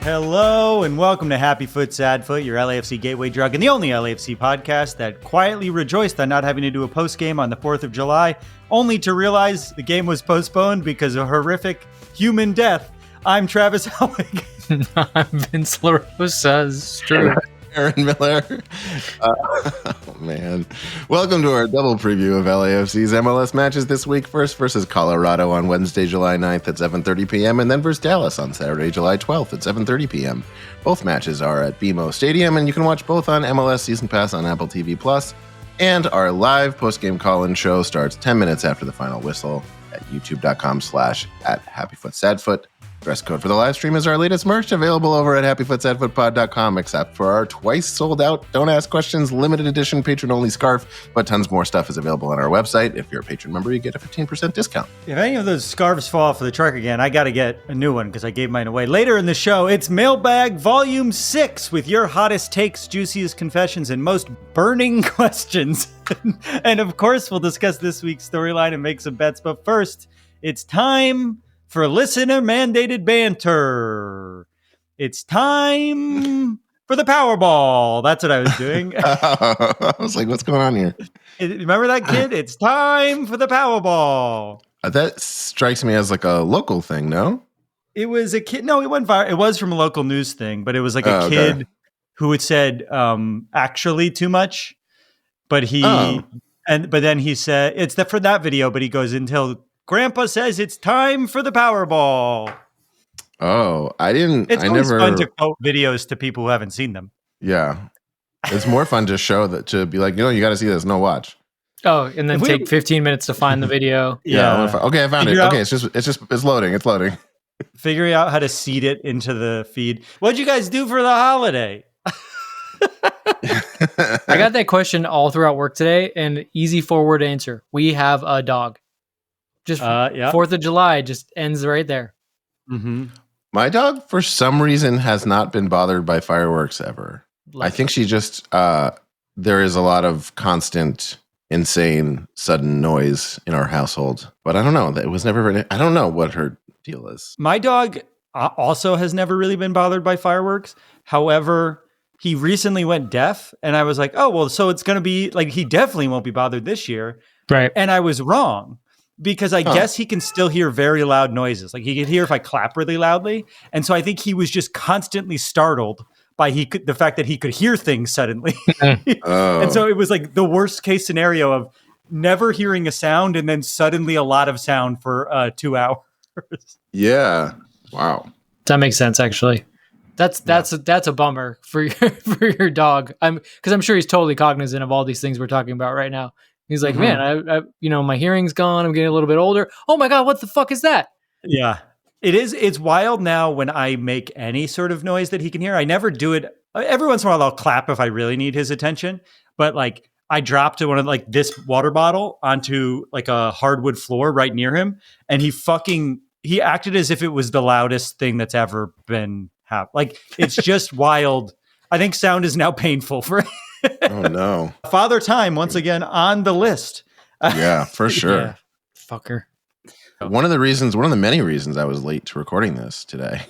Hello and welcome to Happy Foot, Sad Foot, your LAFC gateway drug and the only LAFC podcast that quietly rejoiced on not having to do a post-game on the 4th of July, only to realize the game was postponed because of horrific human death. I'm Travis Helwig. I'm Vince LaRosa. It's true. Darren Müller. Oh, man. Welcome to our double preview of LAFC's MLS matches this week. First versus Colorado on Wednesday, July 9th at 7:30 p.m. and then versus Dallas on Saturday, July 12th at 7:30 p.m. Both matches are at BMO Stadium, and you can watch both on MLS Season Pass on Apple TV+. And our live post-game call-in show starts 10 minutes after the final whistle at youtube.com/@HappyFootSadFoot. Dress code for the live stream is our latest merch available over at happyfootsadfootpod.com, except for our twice sold out Don't Ask Questions limited edition patron only scarf, but tons more stuff is available on our website. If you're a patron member, you get a 15% discount. If any of those scarves fall off of the truck again, I got to get a new one because I gave mine away. Later in the show, it's Mailbag Volume 6 with your hottest takes, juiciest confessions, and most burning questions. And of course, we'll discuss this week's storyline and make some bets. But first, it's time for listener-mandated banter. It's time for the Powerball. That's what I was doing. I was like, what's going on here? Remember that kid? It's time for the Powerball. That strikes me as like a local thing, no? It was a kid. No, it went viral. It was from a local news thing, but it was like a kid who had said actually too much. But then he said, it's for that video, but he goes until Grandpa says it's time for the Powerball. Oh, It's always fun to quote videos to people who haven't seen them. Yeah. It's more fun to show that, to be like, you got to see this. No, watch. Oh, and then take 15 minutes to find the video. Yeah. Okay, I found it. Okay, it's loading. It's loading. Figuring out how to seed it into the feed. What'd you guys do for the holiday? I got that question all throughout work today, and easy forward answer. We have a dog. Just 4th of July just ends right there. Mm-hmm. My dog, for some reason, has not been bothered by fireworks ever. I think she just, there is a lot of constant, insane, sudden noise in our household. But I don't know. It was never, I don't know what her deal is. My dog also has never really been bothered by fireworks. However, he recently went deaf, and I was like, oh, well, so it's going to be, like, he definitely won't be bothered this year. Right. And I was wrong. Because I guess he can still hear very loud noises. Like he could hear if I clap really loudly. And so I think he was just constantly startled by the fact that he could hear things suddenly. And so it was like the worst case scenario of never hearing a sound and then suddenly a lot of sound for 2 hours. Yeah. Wow. That makes sense, actually. That's a bummer for your dog. Because I'm sure he's totally cognizant of all these things we're talking about right now. He's like, man, I my hearing's gone. I'm getting a little bit older. Oh my God, what the fuck is that? Yeah, it is. It's wild now when I make any sort of noise that he can hear. I never do it. Every once in a while, I'll clap if I really need his attention. But like, I dropped one of like this water bottle onto like a hardwood floor right near him, and he acted as if it was the loudest thing that's ever been happened. Like, it's just wild. I think sound is now painful for him. Oh no. Father Time once again on the list. Yeah, for sure. Yeah. Fucker. One of the many reasons I was late to recording this today,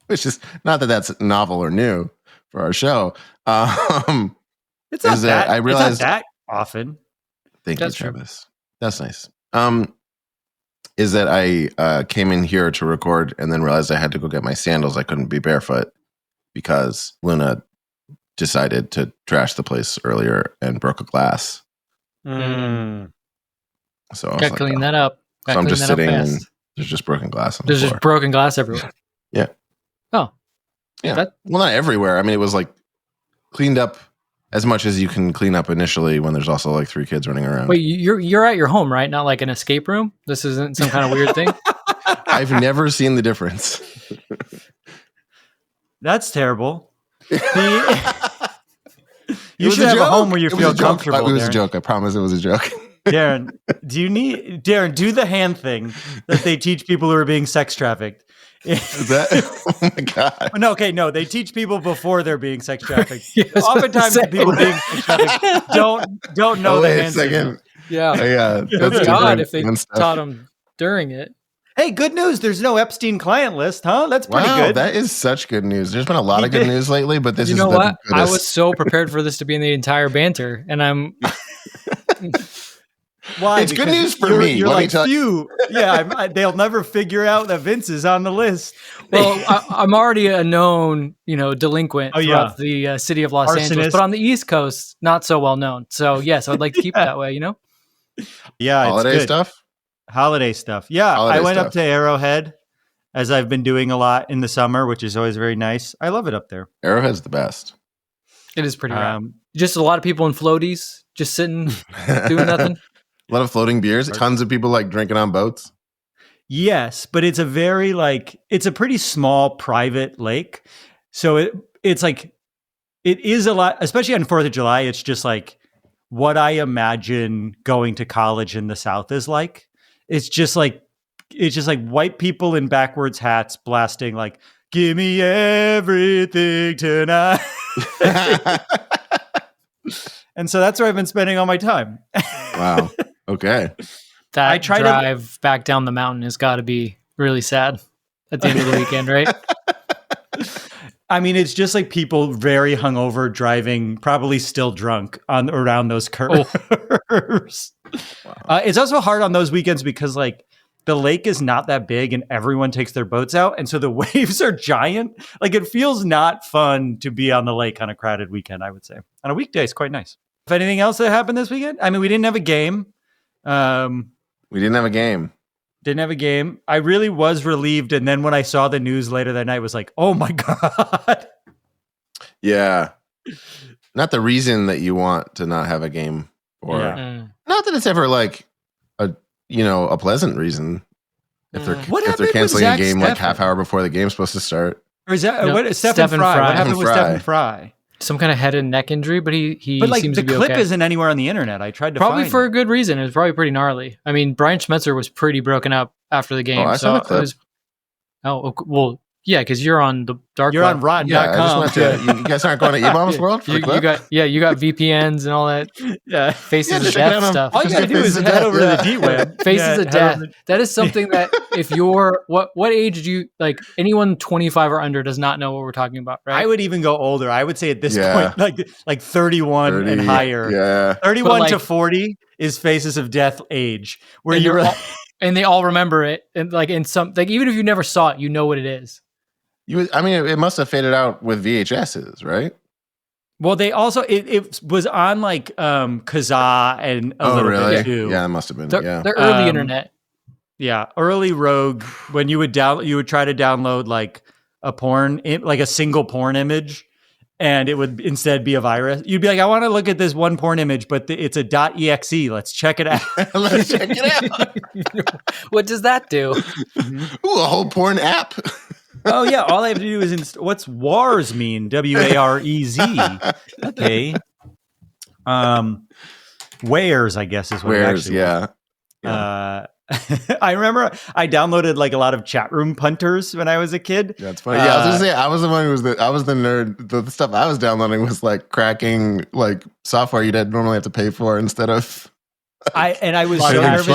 which is not that that's novel or new for our show. It's not that often. Thank you, Travis. That's nice. Is that I came in here to record and then realized I had to go get my sandals. I couldn't be barefoot because Luna decided to trash the place earlier and broke a glass. So I was clean that up. So I'm just sitting and there's just broken glass on the floor. There's just broken glass everywhere. Yeah. Oh. Yeah. Well, not everywhere. I mean, it was like cleaned up as much as you can clean up initially when there's also like 3 kids running around. Wait, you're at your home, right? Not like an escape room? This isn't some kind of weird thing? I've never seen the difference. That's terrible. You should have a home where you feel comfortable. It was a joke. I promise it was a joke. Darren, do the hand thing that they teach people who are being sex trafficked. Is that? Oh my God. No, they teach people before they're being sex trafficked. Oftentimes the people being sex trafficked don't know the hand thing. Yeah. Yeah. It'd be odd if they taught them during it. Hey, good news. There's no Epstein client list, huh? That's pretty good. That is such good news. There's been a lot of good news lately, but this is the what? I was so prepared for this to be in the entire banter, and I'm. Why? It's good Because news for me. You're Let me like, tell you. they'll never figure out that Vince is on the list. Well, I'm already a known, delinquent throughout the city of Los Angeles, but on the East Coast, not so well known. So yes, I'd like to keep it that way. Yeah, holiday stuff. Holiday stuff. Yeah, I went up to Arrowhead, as I've been doing a lot in the summer, which is always very nice. I love it up there. Arrowhead's the best. It is pretty rad. Just a lot of people in floaties, just sitting, doing nothing. A lot of floating beers. Tons of people like drinking on boats. Yes, but it's a very it's a pretty small private lake. So it's like, it is a lot, especially on 4th of July. It's just like what I imagine going to college in the South is like. It's just like white people in backwards hats blasting like, give me everything tonight. And so that's where I've been spending all my time. Wow. Okay. That drive back down the mountain has got to be really sad at the end of the weekend, right? I mean, it's just like people very hungover driving, probably still drunk around those curves. Wow. It's also hard on those weekends because like the lake is not that big and everyone takes their boats out. And so the waves are giant. Like it feels not fun to be on the lake on a crowded weekend, I would say. On a weekday, it's quite nice. If anything else that happened this weekend, I mean, we didn't have a game. We didn't have a game. Didn't have a game. I really was relieved. And then when I saw the news later that night, I was like, oh my God. Yeah. Not the reason that you want to not have a game. Or not that it's ever like a pleasant reason. If they're canceling a game like half hour before the game's supposed to start. Or is that Stephen Fry? What happened with Stephen Fry? Some kind of head and neck injury, but he but like seems the to be clip okay. Isn't anywhere on the internet. I tried to probably for a good reason. It was probably pretty gnarly. I mean, Brian Schmetzer was pretty broken up after the game. I saw the clip. Well, yeah, because you're on the dark. You're on Rotten.com. Yeah, I just went to, you guys aren't going to eBaum's World for the clip? You got VPNs and all that. Yeah, Faces of Death stuff. All you gotta do is head over to the deep web. Faces of Death. That is something that if you're what age do you like? Anyone 25 or under does not know what we're talking about, right? I would even go older. I would say at this point, like 31 30, and higher. Yeah, 31 to 40 is Faces of Death age, where you're. And they all remember it, and even if you never saw it, you know what it is. It must have faded out with VHSs, right? Well, they also it was on like Kazaa and a little bit too. Yeah, it must have been. The early internet. Yeah, early Rogue. When you would try to download like a porn, like a single porn image, and it would instead be a virus. You'd be like, I want to look at this one porn image, but it's a .exe. Let's check it out. Let's check it out. What does that do? Ooh, a whole porn app. Oh yeah, all I have to do is what's WARS mean? WAREZ. Okay. Wares, I guess is what it actually was. I remember I downloaded like a lot of chat room punters when I was a kid. That's funny. Yeah, I was gonna say I was the one I was the nerd. The stuff I was downloading was like cracking like software you'd normally have to pay for instead of. I was so nervous.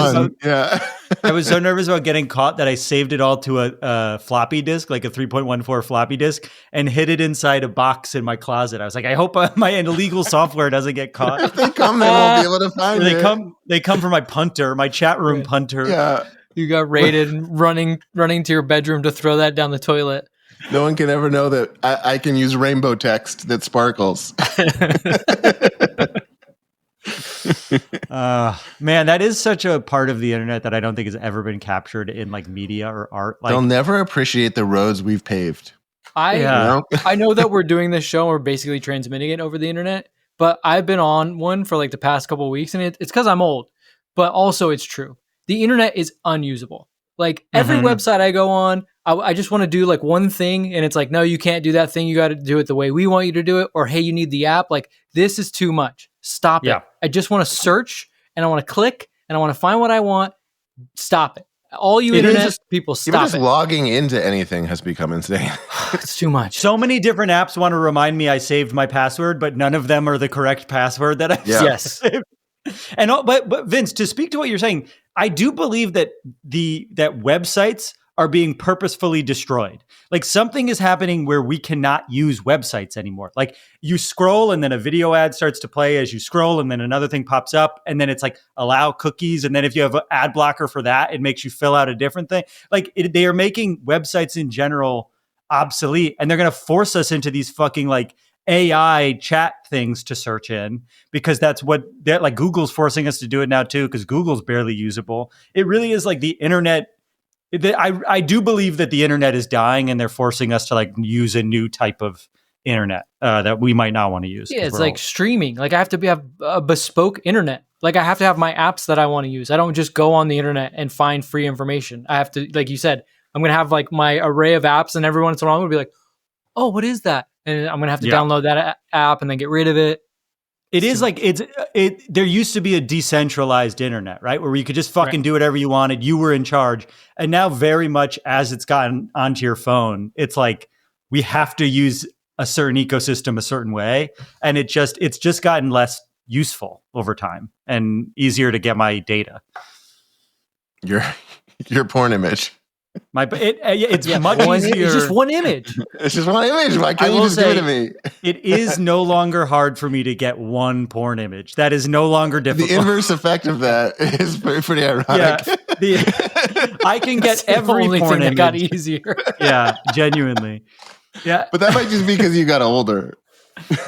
I was so nervous about getting caught that I saved it all to a floppy disk, like a 3.14 floppy disk, and hid it inside a box in my closet. I was like, I hope my illegal software doesn't get caught. If they come, they won't be able to find it. They come for my punter, my chat room punter. Yeah, you got raided and running to your bedroom to throw that down the toilet. No one can ever know that I can use rainbow text that sparkles. Man, that is such a part of the internet that I don't think has ever been captured in like media or art. Like, they'll never appreciate the roads we've paved. I know that we're doing this show, we're basically transmitting it over the internet, but I've been on one for like the past couple of weeks, and it's because I'm old, but also it's true. The internet is unusable. Like every website I go on, I just want to do like one thing, and it's like, no, you can't do that thing. You got to do it the way we want you to do it. Or, hey, you need the app. Like, this is too much. Stop it. I just want to search, and I want to click, and I want to find what I want. Stop it. All you internet people, stop even just it. Logging into anything has become insane. It's too much. So many different apps want to remind me I saved my password, but none of them are the correct password that I saved. Yes. And but Vince, to speak to what you're saying, I do believe that that websites are being purposefully destroyed. Like something is happening where we cannot use websites anymore. Like you scroll and then a video ad starts to play as you scroll and then another thing pops up and then it's like allow cookies. And then if you have an ad blocker for that, it makes you fill out a different thing. Like they are making websites in general obsolete and they're going to force us into these fucking like AI chat things to search in because that's what they're like. Google's forcing us to do it now too because Google's barely usable. It really is like the internet. I do believe that the internet is dying and they're forcing us to like use a new type of internet that we might not want to use. Yeah, it's like streaming. Like I have to have a bespoke internet. Like I have to have my apps that I want to use. I don't just go on the internet and find free information. I have to, like you said, I'm going to have like my array of apps and every once in a while I'm going to be like, oh, what is that? And I'm going to have to download that app and then get rid of it. It is like there used to be a decentralized internet, right? Where you could just fucking do whatever you wanted. You were in charge. And now very much as it's gotten onto your phone, it's like we have to use a certain ecosystem a certain way. And it's just gotten less useful over time and easier to get my data. Your porn image. It's much easier. It's just one image. It's just one image. Why can't you just give it to me? It is no longer hard for me to get one porn image. That is no longer difficult. The inverse effect of that is pretty ironic. Yeah, I can get every only porn thing image. that got easier. Yeah, genuinely. Yeah, but that might just be because you got older.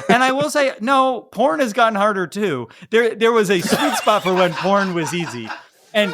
And I will say, no, porn has gotten harder too. There was a sweet spot for when porn was easy. And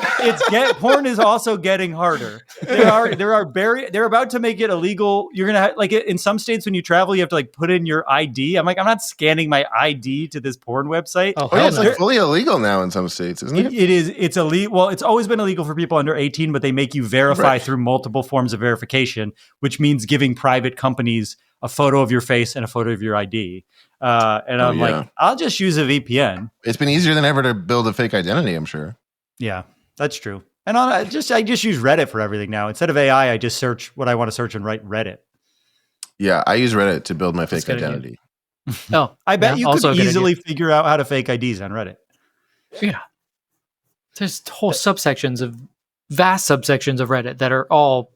porn is also getting harder. They're about to make it illegal. You're gonna like in some states when you travel, you have to like put in your ID. I'm like, I'm not scanning my ID to this porn website. Oh yeah, it's like fully illegal now in some states, isn't it? It is. It's illegal. Well, it's always been illegal for people under 18, but they make you verify through multiple forms of verification, which means giving private companies a photo of your face and a photo of your ID. And I'm like, I'll just use a VPN. It's been easier than ever to build a fake identity, I'm sure. Yeah, that's true. And I just use Reddit for everything now. Instead of AI, I just search what I want to search and write Reddit. Yeah, I use Reddit to build my fake identity. Oh, I bet you could easily figure out how to fake IDs on Reddit. Yeah. There's vast subsections of Reddit that are all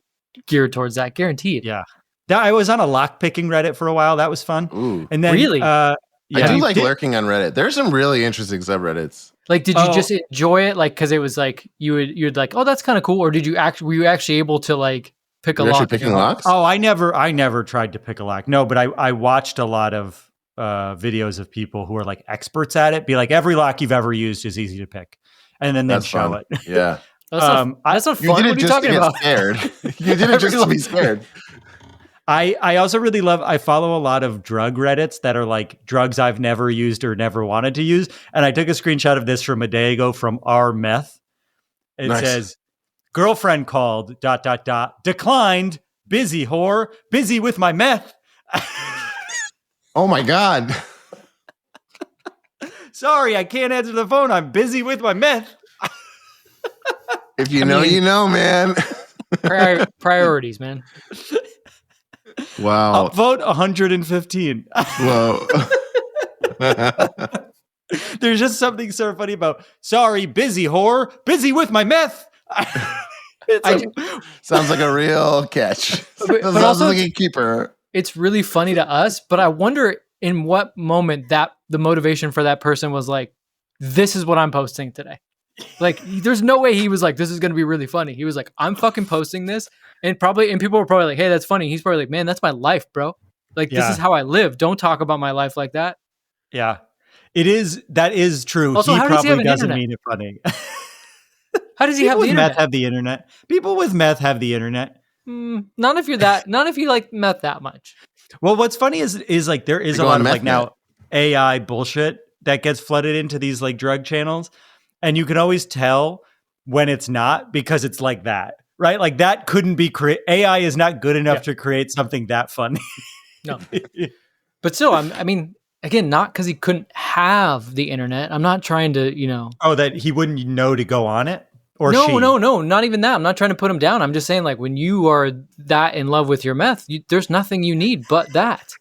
geared towards that, guaranteed. Yeah. I was on a lockpicking Reddit for a while. That was fun. Ooh. And then really? I do like lurking on Reddit. There's some really interesting subreddits. Like, did you just enjoy it? Like, because it was like you'd like, oh, that's kind of cool. Or were you actually able to like pick a lock? Picking locks? Oh, I never tried to pick a lock. No, but I watched a lot of videos of people who are like experts at it. Be like, every lock you've ever used is easy to pick, and then show it. Yeah, that's not fun. What are you talking about? Scared. You did it just to be scared. I also really I follow a lot of drug Reddits that are like drugs I've never used or never wanted to use. And I took a screenshot of this from a day ago from our meth. It says, girlfriend called, ... declined, busy whore, busy with my meth. Oh my God. Sorry, I can't answer the phone. I'm busy with my meth. If you know, you know, man. Priorities, man. Wow. Upvote 115. Whoa. There's just something so funny about, sorry, busy whore, busy with my meth. Sounds like a real catch. But also like a keeper. It's really funny to us, but I wonder in what moment that the motivation for that person was like, this is what I'm posting today. Like, there's no way he was like, this is going to be really funny. He was like, I'm fucking posting this. And people were probably like, hey, that's funny. He's probably like, man, that's my life, bro. Like, this is how I live. Don't talk about my life like that. Yeah, that is true. Also, he how does he probably have doesn't internet? mean it funny. How does he have the internet? Meth have the internet. People with meth have the internet. Not if you like meth that much. Well, what's funny is like there is a lot of like now AI bullshit that gets flooded into these like drug channels. And you can always tell when it's not because it's like that. Right? Like that couldn't be AI is not good enough to create something that funny. No. But still, I mean, again, not because he couldn't have the internet. I'm not trying to, Oh, that he wouldn't know to go on it? Or No, not even that. I'm not trying to put him down. I'm just saying, like, when you are that in love with your meth, there's nothing you need but that.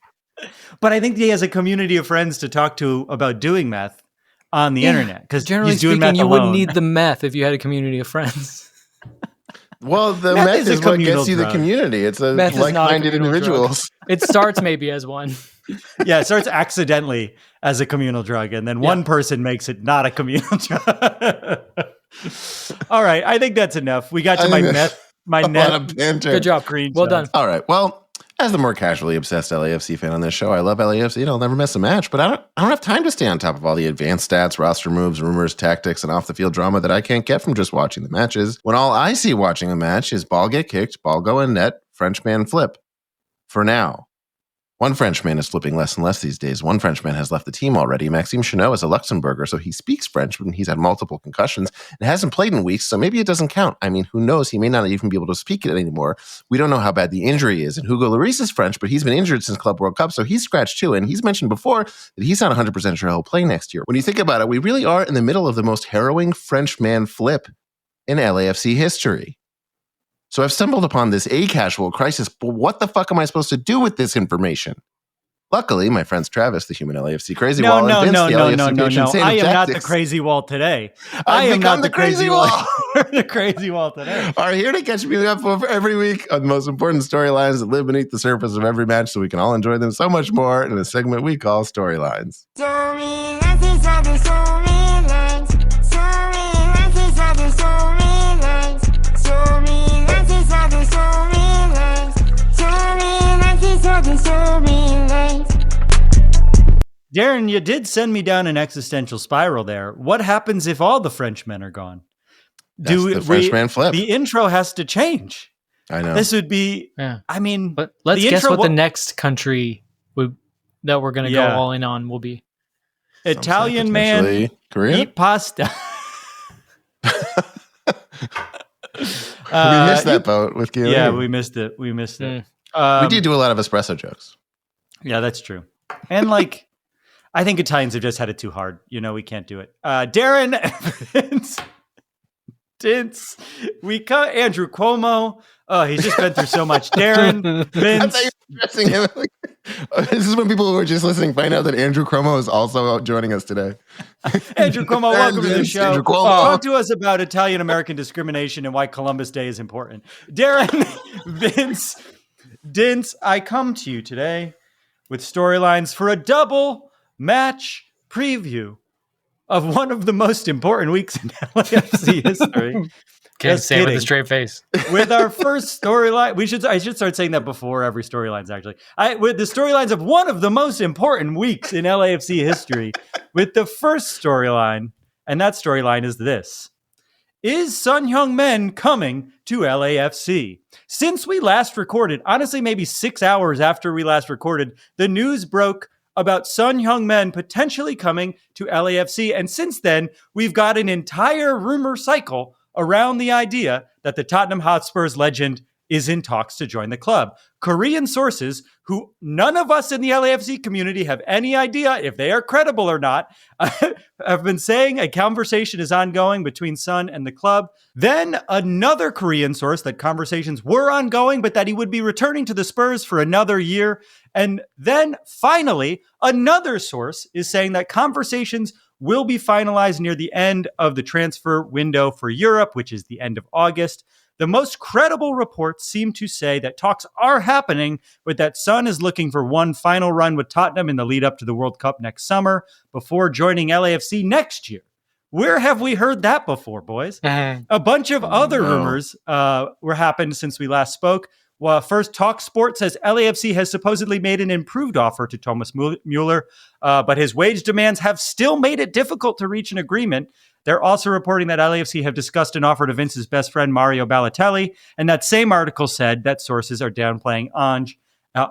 But I think he has a community of friends to talk to about doing meth. on the internet because Generally he's doing speaking, meth you alone. wouldn't need the meth if you had a community of friends. Well, the Meth meth is a is what communal gets you the drug. community. It's a Meth is not a like-minded communal drug. individuals. It starts maybe as one. Yeah, it starts accidentally as a communal drug, and then one person makes it not a communal drug. All right, I think that's enough. We got to my net. A lot of banter. Good job. Screenshots. Well done. All right. Well, as the more casually obsessed LAFC fan on this show, I love LAFC and I'll never miss a match, but I don't have time to stay on top of all the advanced stats, roster moves, rumors, tactics, and off-the-field drama that I can't get from just watching the matches. When all I see watching a match is ball get kicked, ball go in net, Frenchman flip. For now. One Frenchman is flipping less and less these days. One Frenchman has left the team already. Maxime Chanot is a Luxembourger, so he speaks French, but he's had multiple concussions and hasn't played in weeks, so maybe it doesn't count. I mean, who knows? He may not even be able to speak it anymore. We don't know how bad the injury is. And Hugo Lloris is French, but he's been injured since Club World Cup, so he's scratched too. And he's mentioned before that he's not 100% sure he'll play next year. When you think about it, we really are in the middle of the most harrowing Frenchman flip in LAFC history. So I've stumbled upon this casual crisis, but what the fuck am I supposed to do with this information? Luckily, my friends Travis, the human LAFC crazy wall, and Vince, the LAFC patient saint of I am not the tactics, crazy wall today. I am not the crazy wall. the crazy wall today. Are here to catch me up for every week on the most important storylines that live beneath the surface of every match so we can all enjoy them so much more in a segment we call Storylines. Darren, you did send me down an existential spiral there. What happens if all the Frenchmen are gone? That's the Frenchman flip. The intro has to change. I know. This would be, I mean, but let's guess what the next country that we're going to go all in on will be. Italian man Korea? Eat pasta. We missed that boat with Gilly. Yeah, we missed it. We did do a lot of espresso jokes. Yeah, that's true. And I think Italians have just had it too hard. We can't do it. Darren, Vince, Andrew Cuomo. Oh, he's just been through so much. Darren, Vince. I thought you were addressing him. This is when people who are just listening find out that Andrew Cuomo is also joining us today. Andrew Cuomo, welcome to the show. Andrew Cuomo. Talk to us about Italian-American discrimination and why Columbus Day is important. Darren, Vince, Dince, I come to you today with storylines for a double match preview of one of the most important weeks in LAFC history. Can't say it with a straight face. With our first storyline, I should start saying that before every storylines. Actually, with the storylines of one of the most important weeks in LAFC history. With the first storyline, and that storyline is this: is Son Heung-min coming to LAFC? Since we last recorded, honestly, maybe 6 hours after we last recorded, the news broke about Son Heung-min potentially coming to LAFC. And since then, we've got an entire rumor cycle around the idea that the Tottenham Hotspurs legend is in talks to join the club. Korean sources, who none of us in the LAFC community have any idea if they are credible or not, have been saying a conversation is ongoing between Son and the club. Then another Korean source that conversations were ongoing, but that he would be returning to the Spurs for another year. And then finally, another source is saying that conversations will be finalized near the end of the transfer window for Europe, which is the end of August. The most credible reports seem to say that talks are happening, but that Son is looking for one final run with Tottenham in the lead up to the World Cup next summer before joining LAFC next year. Where have we heard that before, boys? A bunch of other rumors were happened since we last spoke. Well, first, TalkSport says LAFC has supposedly made an improved offer to Thomas Müller, but his wage demands have still made it difficult to reach an agreement. They're also reporting that LAFC have discussed an offer to Vince's best friend, Mario Balotelli, and that same article said that sources are downplaying Ange to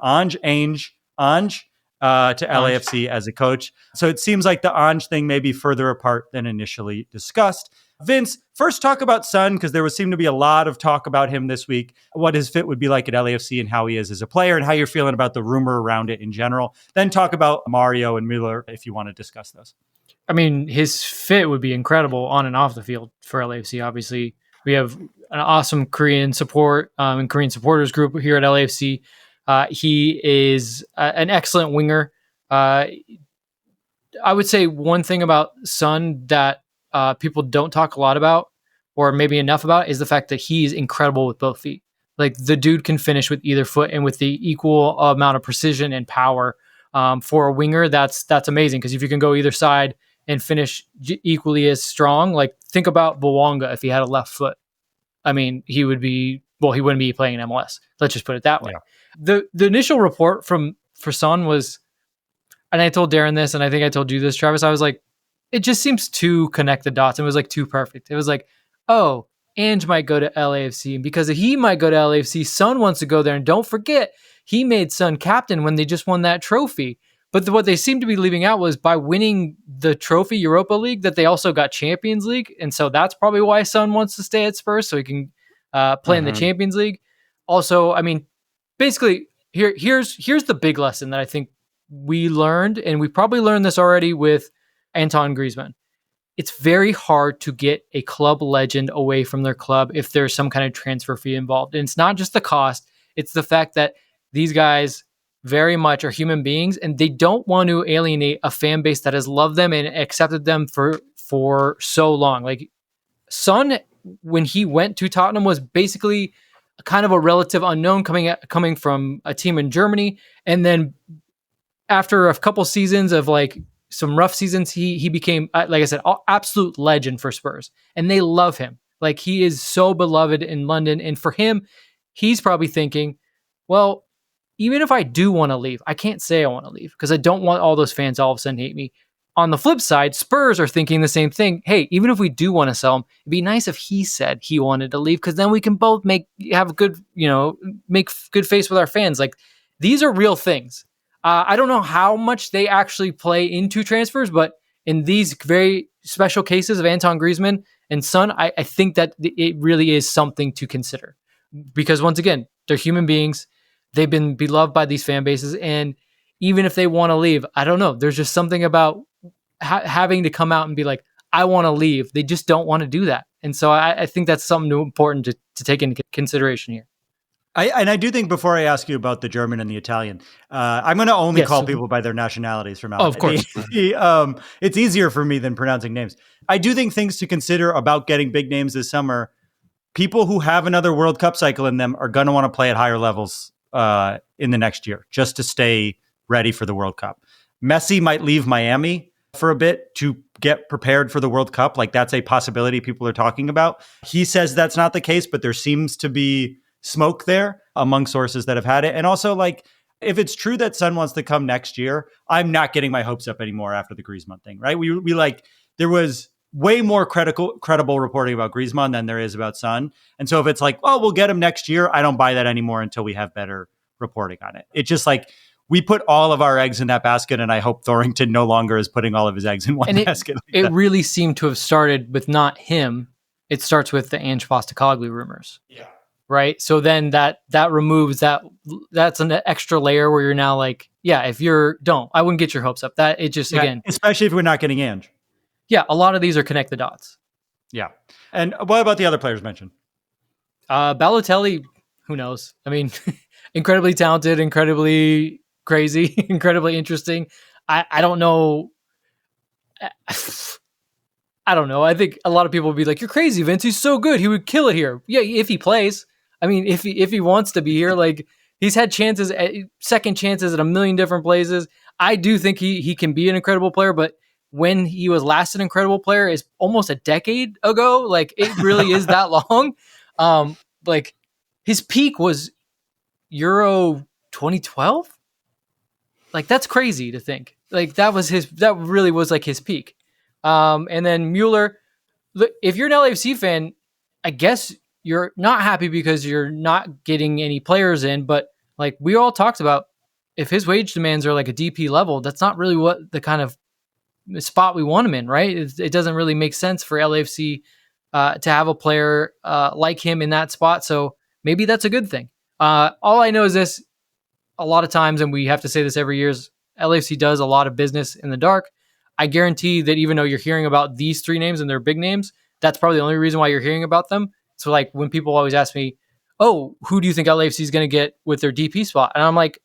LAFC as a coach. So it seems like the Ange thing may be further apart than initially discussed. Vince, first talk about Son, because there would seem to be a lot of talk about him this week, what his fit would be like at LAFC and how he is as a player and how you're feeling about the rumor around it in general. Then talk about Mario and Müller if you want to discuss those. I mean, his fit would be incredible on and off the field for LAFC. Obviously, we have an awesome Korean support and Korean supporters group here at LAFC. He is an excellent winger. I would say one thing about Son that people don't talk a lot about, or maybe enough about, is the fact that he's incredible with both feet. Like the dude can finish with either foot and with the equal amount of precision and power. For a winger, that's amazing, because if you can go either side and finish equally as strong, like think about Bwanga if he had a left foot. I mean, he wouldn't be playing in MLS. Let's just put it that way. Yeah. The initial report for Son was, and I told Darren this, and I think I told you this, Travis, I was like, it just seems too connect the dots. It was like too perfect. It was like, oh, Ange might go to LAFC, and because he might go to LAFC, Son wants to go there. And don't forget, he made Son captain when they just won that trophy. But what they seemed to be leaving out was by winning the trophy Europa League, that they also got Champions League. And so that's probably why Son wants to stay at Spurs, so he can play in the Champions League. Also, I mean, basically, here's the big lesson that I think we learned, and we probably learned this already with Antoine Griezmann. It's very hard to get a club legend away from their club if there's some kind of transfer fee involved. And it's not just the cost, it's the fact that these guys very much are human beings, and they don't want to alienate a fan base that has loved them and accepted them for so long. Like Son, when he went to Tottenham, was basically kind of a relative unknown coming from a team in Germany. And then after a couple seasons of like some rough seasons, he became, like I said, absolute legend for Spurs, and they love him. Like he is so beloved in London. And for him, he's probably thinking, well, even if I do want to leave, I can't say I want to leave because I don't want all those fans all of a sudden hate me. On the flip side, Spurs are thinking the same thing. Hey, even if we do want to sell him, it'd be nice if he said he wanted to leave, because then we can both make good face with our fans. Like these are real things. I don't know how much they actually play into transfers, but in these very special cases of Antoine Griezmann and Son, I think that it really is something to consider, because once again, they're human beings. They've been beloved by these fan bases, and even if they want to leave, I don't know. There's just something about having to come out and be like, I want to leave. They just don't want to do that. And so I think that's something important to take into consideration here. I do think, before I ask you about the German and the Italian, I'm going to only call people by their nationalities from now on. Oh, of course. It's easier for me than pronouncing names. I do think things to consider about getting big names this summer. People who have another World Cup cycle in them are going to want to play at higher levels in the next year, just to stay ready for the World Cup. Messi might leave Miami for a bit to get prepared for the World Cup. Like that's a possibility people are talking about. He says that's not the case, but there seems to be smoke there among sources that have had it. And also, like, if it's true that Son wants to come next year, I'm not getting my hopes up anymore after the Griezmann thing, right? We like, there was way more credible reporting about Griezmann than there is about Son. And so if it's like, oh, we'll get him next year, I don't buy that anymore until we have better reporting on it. It's just like, we put all of our eggs in that basket, and I hope Thorington no longer is putting all of his eggs in one basket. It really seemed to have started with not him. It starts with the Ange Postecoglou rumors. Yeah. Right. So then that removes that's an extra layer where you're now like, yeah, if I wouldn't get your hopes up. That it just, again, especially if we're not getting Ange. Yeah. A lot of these are connect the dots. Yeah. And what about the other players mentioned? Balotelli, who knows? I mean, incredibly talented, incredibly crazy, incredibly interesting. I don't know. I don't know. I think a lot of people would be like, you're crazy, Vince. He's so good. He would kill it here. Yeah, if he plays. I mean, if he wants to be here, like he's had second chances at a million different places. I do think he can be an incredible player, but when he was last an incredible player is almost a decade ago. Like it really is that long. Like his peak was Euro 2012. Like that's crazy to think. Like that really was like his peak. And then Müller, if you're an LAFC fan, I guess you're not happy because you're not getting any players in, but like we all talked about, if his wage demands are like a DP level, that's not really what the kind of spot we want him in, right? It doesn't really make sense for LAFC to have a player like him in that spot. So maybe that's a good thing. All I know is this, a lot of times, and we have to say this every year, is LAFC does a lot of business in the dark. I guarantee that even though you're hearing about these three names and they're big names, that's probably the only reason why you're hearing about them. So like when people always ask me, oh, who do you think LAFC is going to get with their DP spot? And I'm like,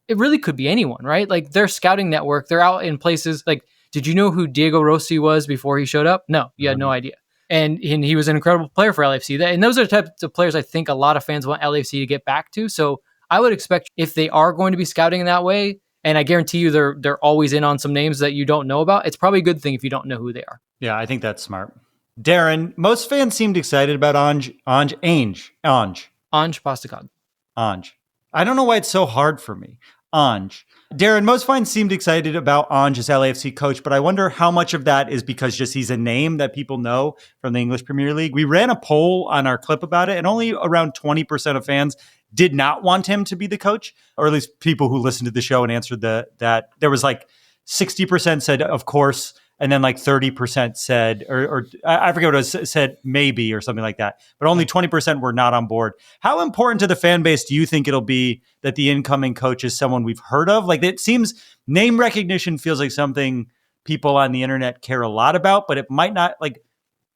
it really could be anyone, right? Like their scouting network, they're out in places like did you know who Diego Rossi was before he showed up? No, you had no idea. And he was an incredible player for LAFC. And those are the types of players I think a lot of fans want LAFC to get back to. So I would expect if they are going to be scouting in that way, and I guarantee you they're always in on some names that you don't know about, it's probably a good thing if you don't know who they are. Yeah, I think that's smart. Darren, most fans seemed excited about Ange Postecoglou. Ange. I don't know why it's so hard for me. Ange. Darren, most fans seemed excited about Ange as LAFC coach, but I wonder how much of that is because just he's a name that people know from the English Premier League. We ran a poll on our clip about it, and only around 20% of fans did not want him to be the coach, or at least people who listened to the show and answered that. There was like 60% said, of course, and then like 30% said, or I forget what it was, said maybe or something like that. But only 20% were not on board. How important to the fan base do you think it'll be that the incoming coach is someone we've heard of? Like, it seems name recognition feels like something people on the internet care a lot about, but it might not, like,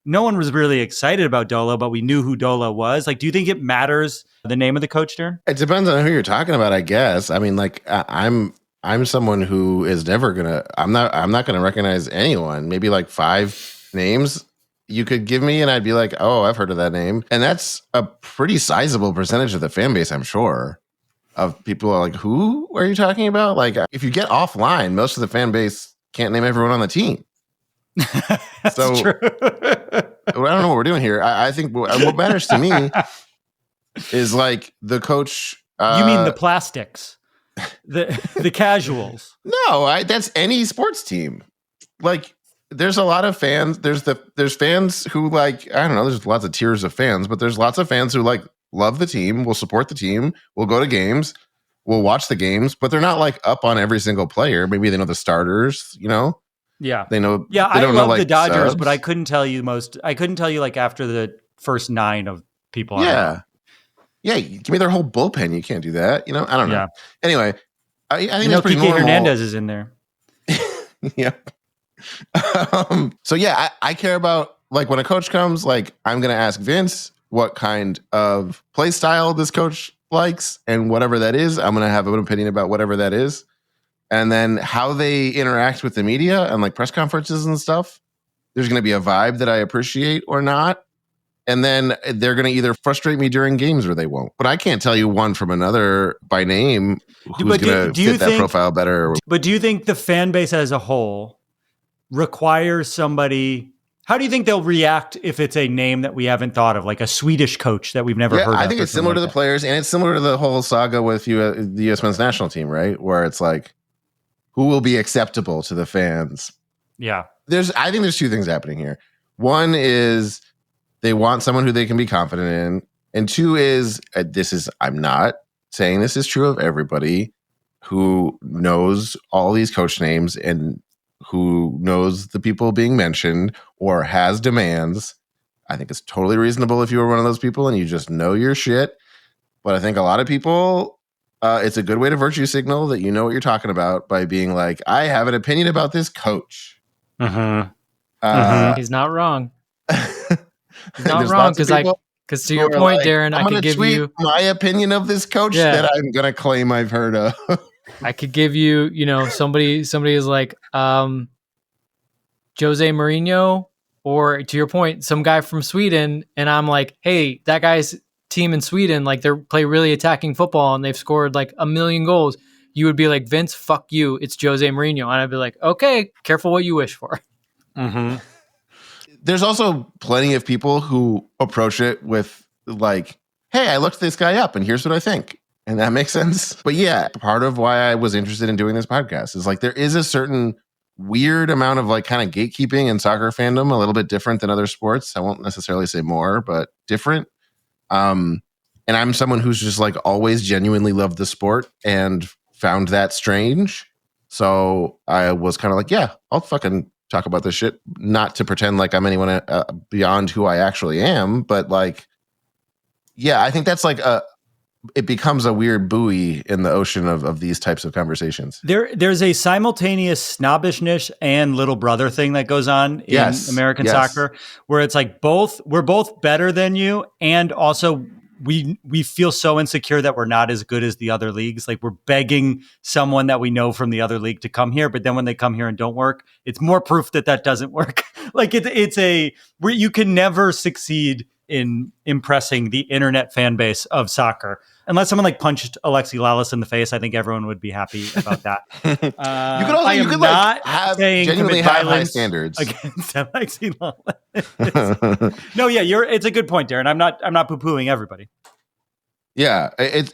no one was really excited about Dolo, but we knew who Dolo was. Like, do you think it matters the name of the coach, Darren? It depends on who you're talking about, I guess. I mean, like, I'm someone who is never gonna. I'm not gonna recognize anyone. Maybe like 5 names you could give me, and I'd be like, "Oh, I've heard of that name." And that's a pretty sizable percentage of the fan base, I'm sure. Of people are like, "Who are you talking about?" Like, if you get offline, most of the fan base can't name everyone on the team. That's true. I don't know what we're doing here. I think what matters to me is like the coach. You mean the plastics? The casuals. No, that's any sports team. Like, there's a lot of fans. There's fans who, like, I don't know, there's lots of tiers of fans, but there's lots of fans who like love the team, will support the team, will go to games, will watch the games, but they're not like up on every single player. Maybe they know the starters, you know? Yeah. They know. Yeah, they I don't love know, like, the Dodgers, subs. but I couldn't tell you like after the first 9 of people. Yeah. Yeah, give me their whole bullpen. You can't do that. You know, I don't know. Yeah. Anyway, I think You know, it's pretty Kike normal. Hernandez is in there. Yeah. So yeah, I care about, like, when a coach comes, like, I'm going to ask Vince what kind of play style this coach likes, and whatever that is, I'm going to have an opinion about whatever that is. And then how they interact with the media and like press conferences and stuff, there's going to be a vibe that I appreciate or not. And then they're going to either frustrate me during games or they won't. But I can't tell you one from another by name who's going to fit that profile better. But do you think the fan base as a whole requires somebody? How do you think they'll react if it's a name that we haven't thought of, like a Swedish coach that we've never heard of? I think it's similar to the players, and it's similar to the whole saga with the U.S. men's national team, right? Where it's like, who will be acceptable to the fans? Yeah. I think there's 2 things happening here. One is they want someone who they can be confident in. And 2 is, I'm not saying this is true of everybody who knows all these coach names and who knows the people being mentioned or has demands. I think it's totally reasonable if you were one of those people and you just know your shit. But I think a lot of people, it's a good way to virtue signal that you know what you're talking about by being like, I have an opinion about this coach. He's not wrong. He's not wrong, because to your point, like, Darren, I could give you my opinion of this coach that I'm going to claim I've heard of. I could give you, somebody is like Jose Mourinho, or to your point, some guy from Sweden, and I'm like, hey, that guy's team in Sweden, like, they play really attacking football and they've scored like 1 million goals. You would be like, Vince, fuck you, it's Jose Mourinho. And I'd be like, okay, careful what you wish for. Mm-hmm. There's also plenty of people who approach it with like, hey, I looked this guy up and here's what I think. And that makes sense. But yeah, part of why I was interested in doing this podcast is like, there is a certain weird amount of like kind of gatekeeping in soccer fandom, a little bit different than other sports. I won't necessarily say more, but different. And I'm someone who's just like always genuinely loved the sport and found that strange. So I was kind of like, yeah, I'll fucking talk about this shit, not to pretend like I'm anyone beyond who I actually am, but like, yeah, I think that's like it becomes a weird buoy in the ocean of these types of conversations. There's a simultaneous snobbishness and little brother thing that goes on in American soccer, where it's like we're both better than you, and also we feel so insecure that we're not as good as the other leagues. Like we're begging someone that we know from the other league to come here, but then when they come here and don't work, it's more proof that doesn't work. Like where you can never succeed in impressing the internet fan base of soccer. Unless someone like punched Alexi Lalas in the face, I think everyone would be happy about that. You could not have genuinely have high standards against Alexi Lalas. No, yeah, it's a good point, Darren. I'm not poo-pooing everybody. Yeah,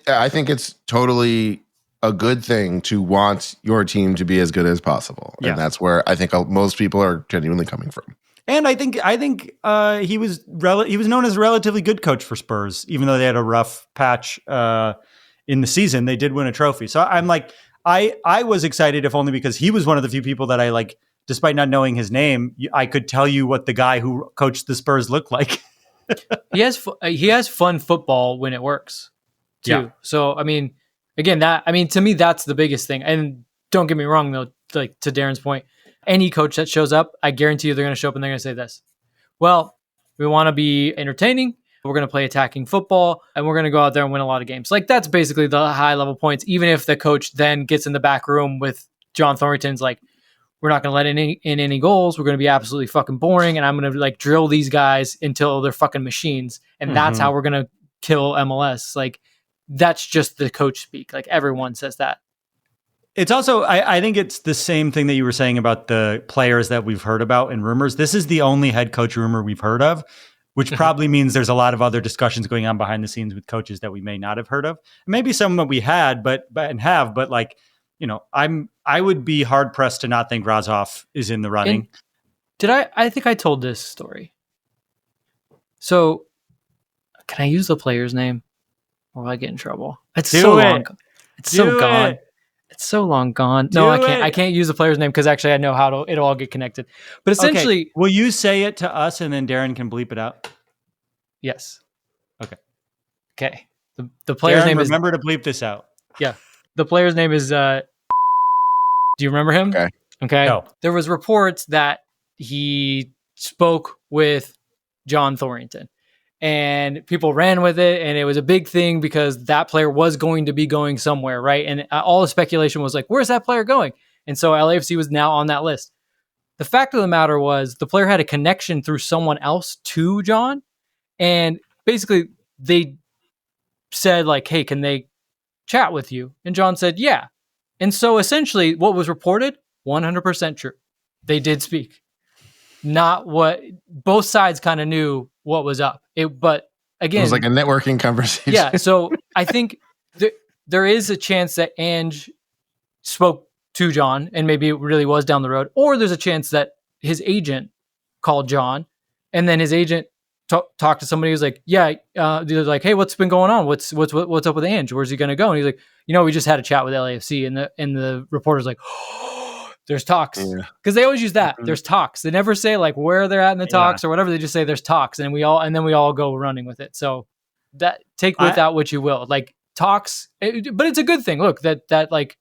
I think it's totally a good thing to want your team to be as good as possible, and that's where I think most people are genuinely coming from. And I think he was known as a relatively good coach for Spurs, even though they had a rough patch in the season. They did win a trophy, so I'm like, I was excited, if only because he was one of the few people that I like, despite not knowing his name, I could tell you what the guy who coached the Spurs looked like. He has fun football when it works too. Yeah. So I mean, again, to me that's the biggest thing. And don't get me wrong though, like to Darren's point. Any coach that shows up, I guarantee you they're going to show up and they're going to say this. Well, we want to be entertaining. We're going to play attacking football and we're going to go out there and win a lot of games. Like that's basically the high level points. Even if the coach then gets in the back room with John Thornton's like, we're not going to let in any goals. We're going to be absolutely fucking boring. And I'm going to like drill these guys until they're fucking machines. And that's how we're going to kill MLS. Like that's just the coach speak. Like everyone says that. It's also, I think it's the same thing that you were saying about the players that we've heard about in rumors. This is the only head coach rumor we've heard of, which probably means there's a lot of other discussions going on behind the scenes with coaches that we may not have heard of. Maybe some that we had, but like, you know, I would be hard pressed to not think Razov is in the running. I think I told this story. So can I use the player's name or will I get in trouble? It's long. It's so gone. It's so long gone. No, I can't. I can't use the player's name because actually I know how it'll all get connected. But essentially, will you say it to us and then Darren can bleep it out? Yes. Okay. The player's name is. Remember to bleep this out. Yeah. The player's name is. Do you remember him? Okay. No. There was reports that he spoke with John Thornton. And people ran with it, and it was a big thing because that player was going to be going somewhere, right? And all the speculation was like, where's that player going? And so LAFC was now on that list. The fact of the matter was the player had a connection through someone else to John, and basically they said like, hey, can they chat with you? And John said, yeah. And so essentially what was reported, 100% true. They did speak. Not what both sides kind of knew what was up. But again, it was like a networking conversation. Yeah. So I think there is a chance that Ange spoke to John and maybe it really was down the road, or there's a chance that his agent called John and then his agent talked to somebody who's like, yeah, they're like, hey, what's been going on? What's up with Ange? Where's he going to go? And he's like, we just had a chat with LAFC, and the reporter's like, there's talks, because they always use that. There's talks. They never say like where they're at in the talks or whatever. They just say there's talks, and then we all go running with it. So that take with that what you will, like talks, but it's a good thing. Look, that like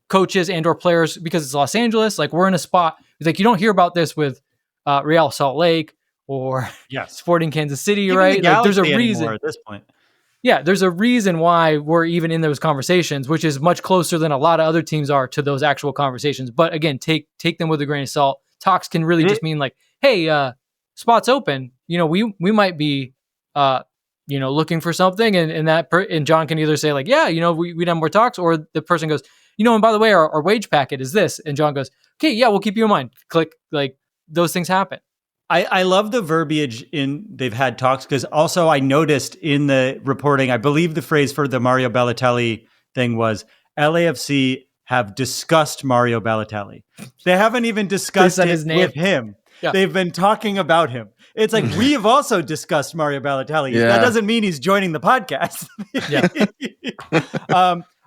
coaches and or players, because it's Los Angeles, like we're in a spot. It's like you don't hear about this with Real Salt Lake or Sporting Kansas City, even right? Like, there's a reason at this point. Yeah, there's a reason why we're even in those conversations, which is much closer than a lot of other teams are to those actual conversations. But again, take them with a grain of salt. Talks can really just mean like, hey, spot's open. We might be, looking for something, and John can either say like, yeah, we'd have more talks, or the person goes, and by the way, our wage packet is this, and John goes, okay, yeah, we'll keep you in mind. Click, like those things happen. I love the verbiage in they've had talks, because also I noticed in the reporting, I believe the phrase for the Mario Balotelli thing was LAFC have discussed Mario Balotelli. They haven't even discussed his name with him. Yeah. They've been talking about him. It's like, we have also discussed Mario Balotelli. Yeah. That doesn't mean he's joining the podcast. Yeah.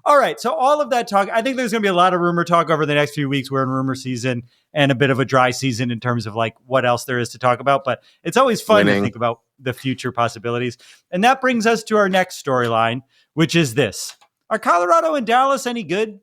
All right. So all of that talk, I think there's going to be a lot of rumor talk over the next few weeks. We're in rumor season and a bit of a dry season in terms of like what else there is to talk about. But it's always fun to think about the future possibilities. And that brings us to our next storyline, which is this. Are Colorado and Dallas any good?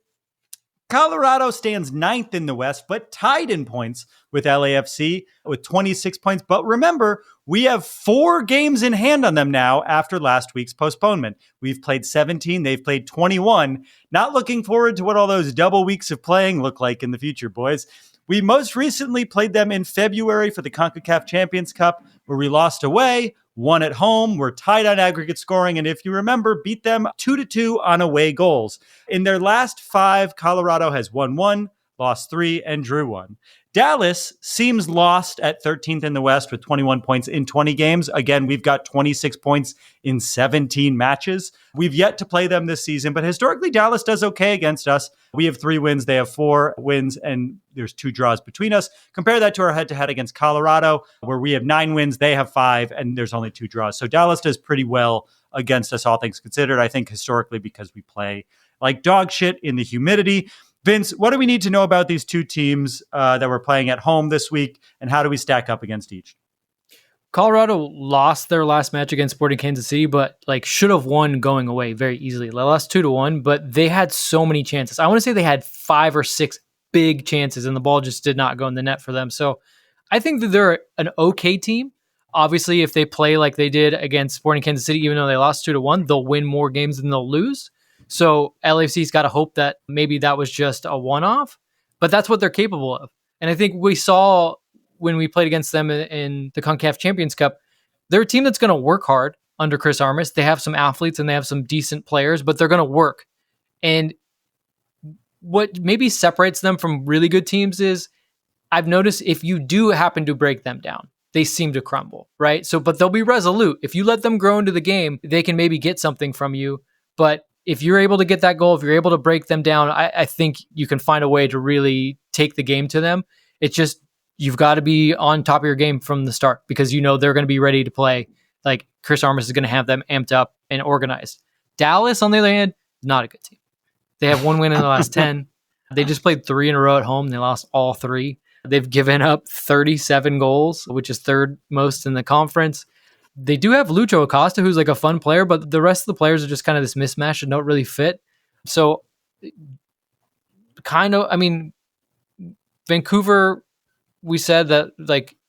Colorado stands 9th in the West, but tied in points with LAFC with 26 points. But remember, we have 4 games in hand on them now after last week's postponement. We've played 17. They've played 21. Not looking forward to what all those double weeks of playing look like in the future, boys. We most recently played them in February for the CONCACAF Champions Cup, where we lost away, won at home. We're tied on aggregate scoring, and if you remember, beat them 2-2 on away goals. In their last 5, Colorado has won 1, lost 3, and drew 1. Dallas seems lost at 13th in the West with 21 points in 20 games. Again, we've got 26 points in 17 matches. We've yet to play them this season, but historically, Dallas does okay against us. We have 3 wins, they have 4 wins, and there's 2 draws between us. Compare that to our head-to-head against Colorado, where we have 9 wins, they have 5, and there's only 2 draws. So Dallas does pretty well against us, all things considered, I think historically because we play like dog shit in the humidity. Vince, what do we need to know about these 2 teams that we're playing at home this week, and how do we stack up against each? Colorado lost their last match against Sporting Kansas City, but should have won going away very easily. They lost 2-1, but they had so many chances. I want to say they had 5 or 6 big chances, and the ball just did not go in the net for them. So I think that they're an okay team. Obviously, if they play like they did against Sporting Kansas City, even though they lost 2-1, they'll win more games than they'll lose. So LAFC's got to hope that maybe that was just a one-off, but that's what they're capable of. And I think we saw when we played against them in the CONCACAF Champions Cup, they're a team that's going to work hard under Chris Armas. They have some athletes and they have some decent players, but they're going to work. And what maybe separates them from really good teams is I've noticed if you do happen to break them down, they seem to crumble, right? So, but they'll be resolute. If you let them grow into the game, they can maybe get something from you. But if you're able to get that goal, if you're able to break them down, I think you can find a way to really take the game to them. It's just, you've got to be on top of your game from the start because you know they're going to be ready to play. Like Chris Armas is going to have them amped up and organized. Dallas, on the other hand, not a good team. They have 1 win in the last 10. They just played 3 in a row at home. And they lost all 3. They've given up 37 goals, which is 3rd most in the conference. They do have Lucho Acosta, who's a fun player, but the rest of the players are just kind of this mismatch and don't really fit. So Vancouver, we said that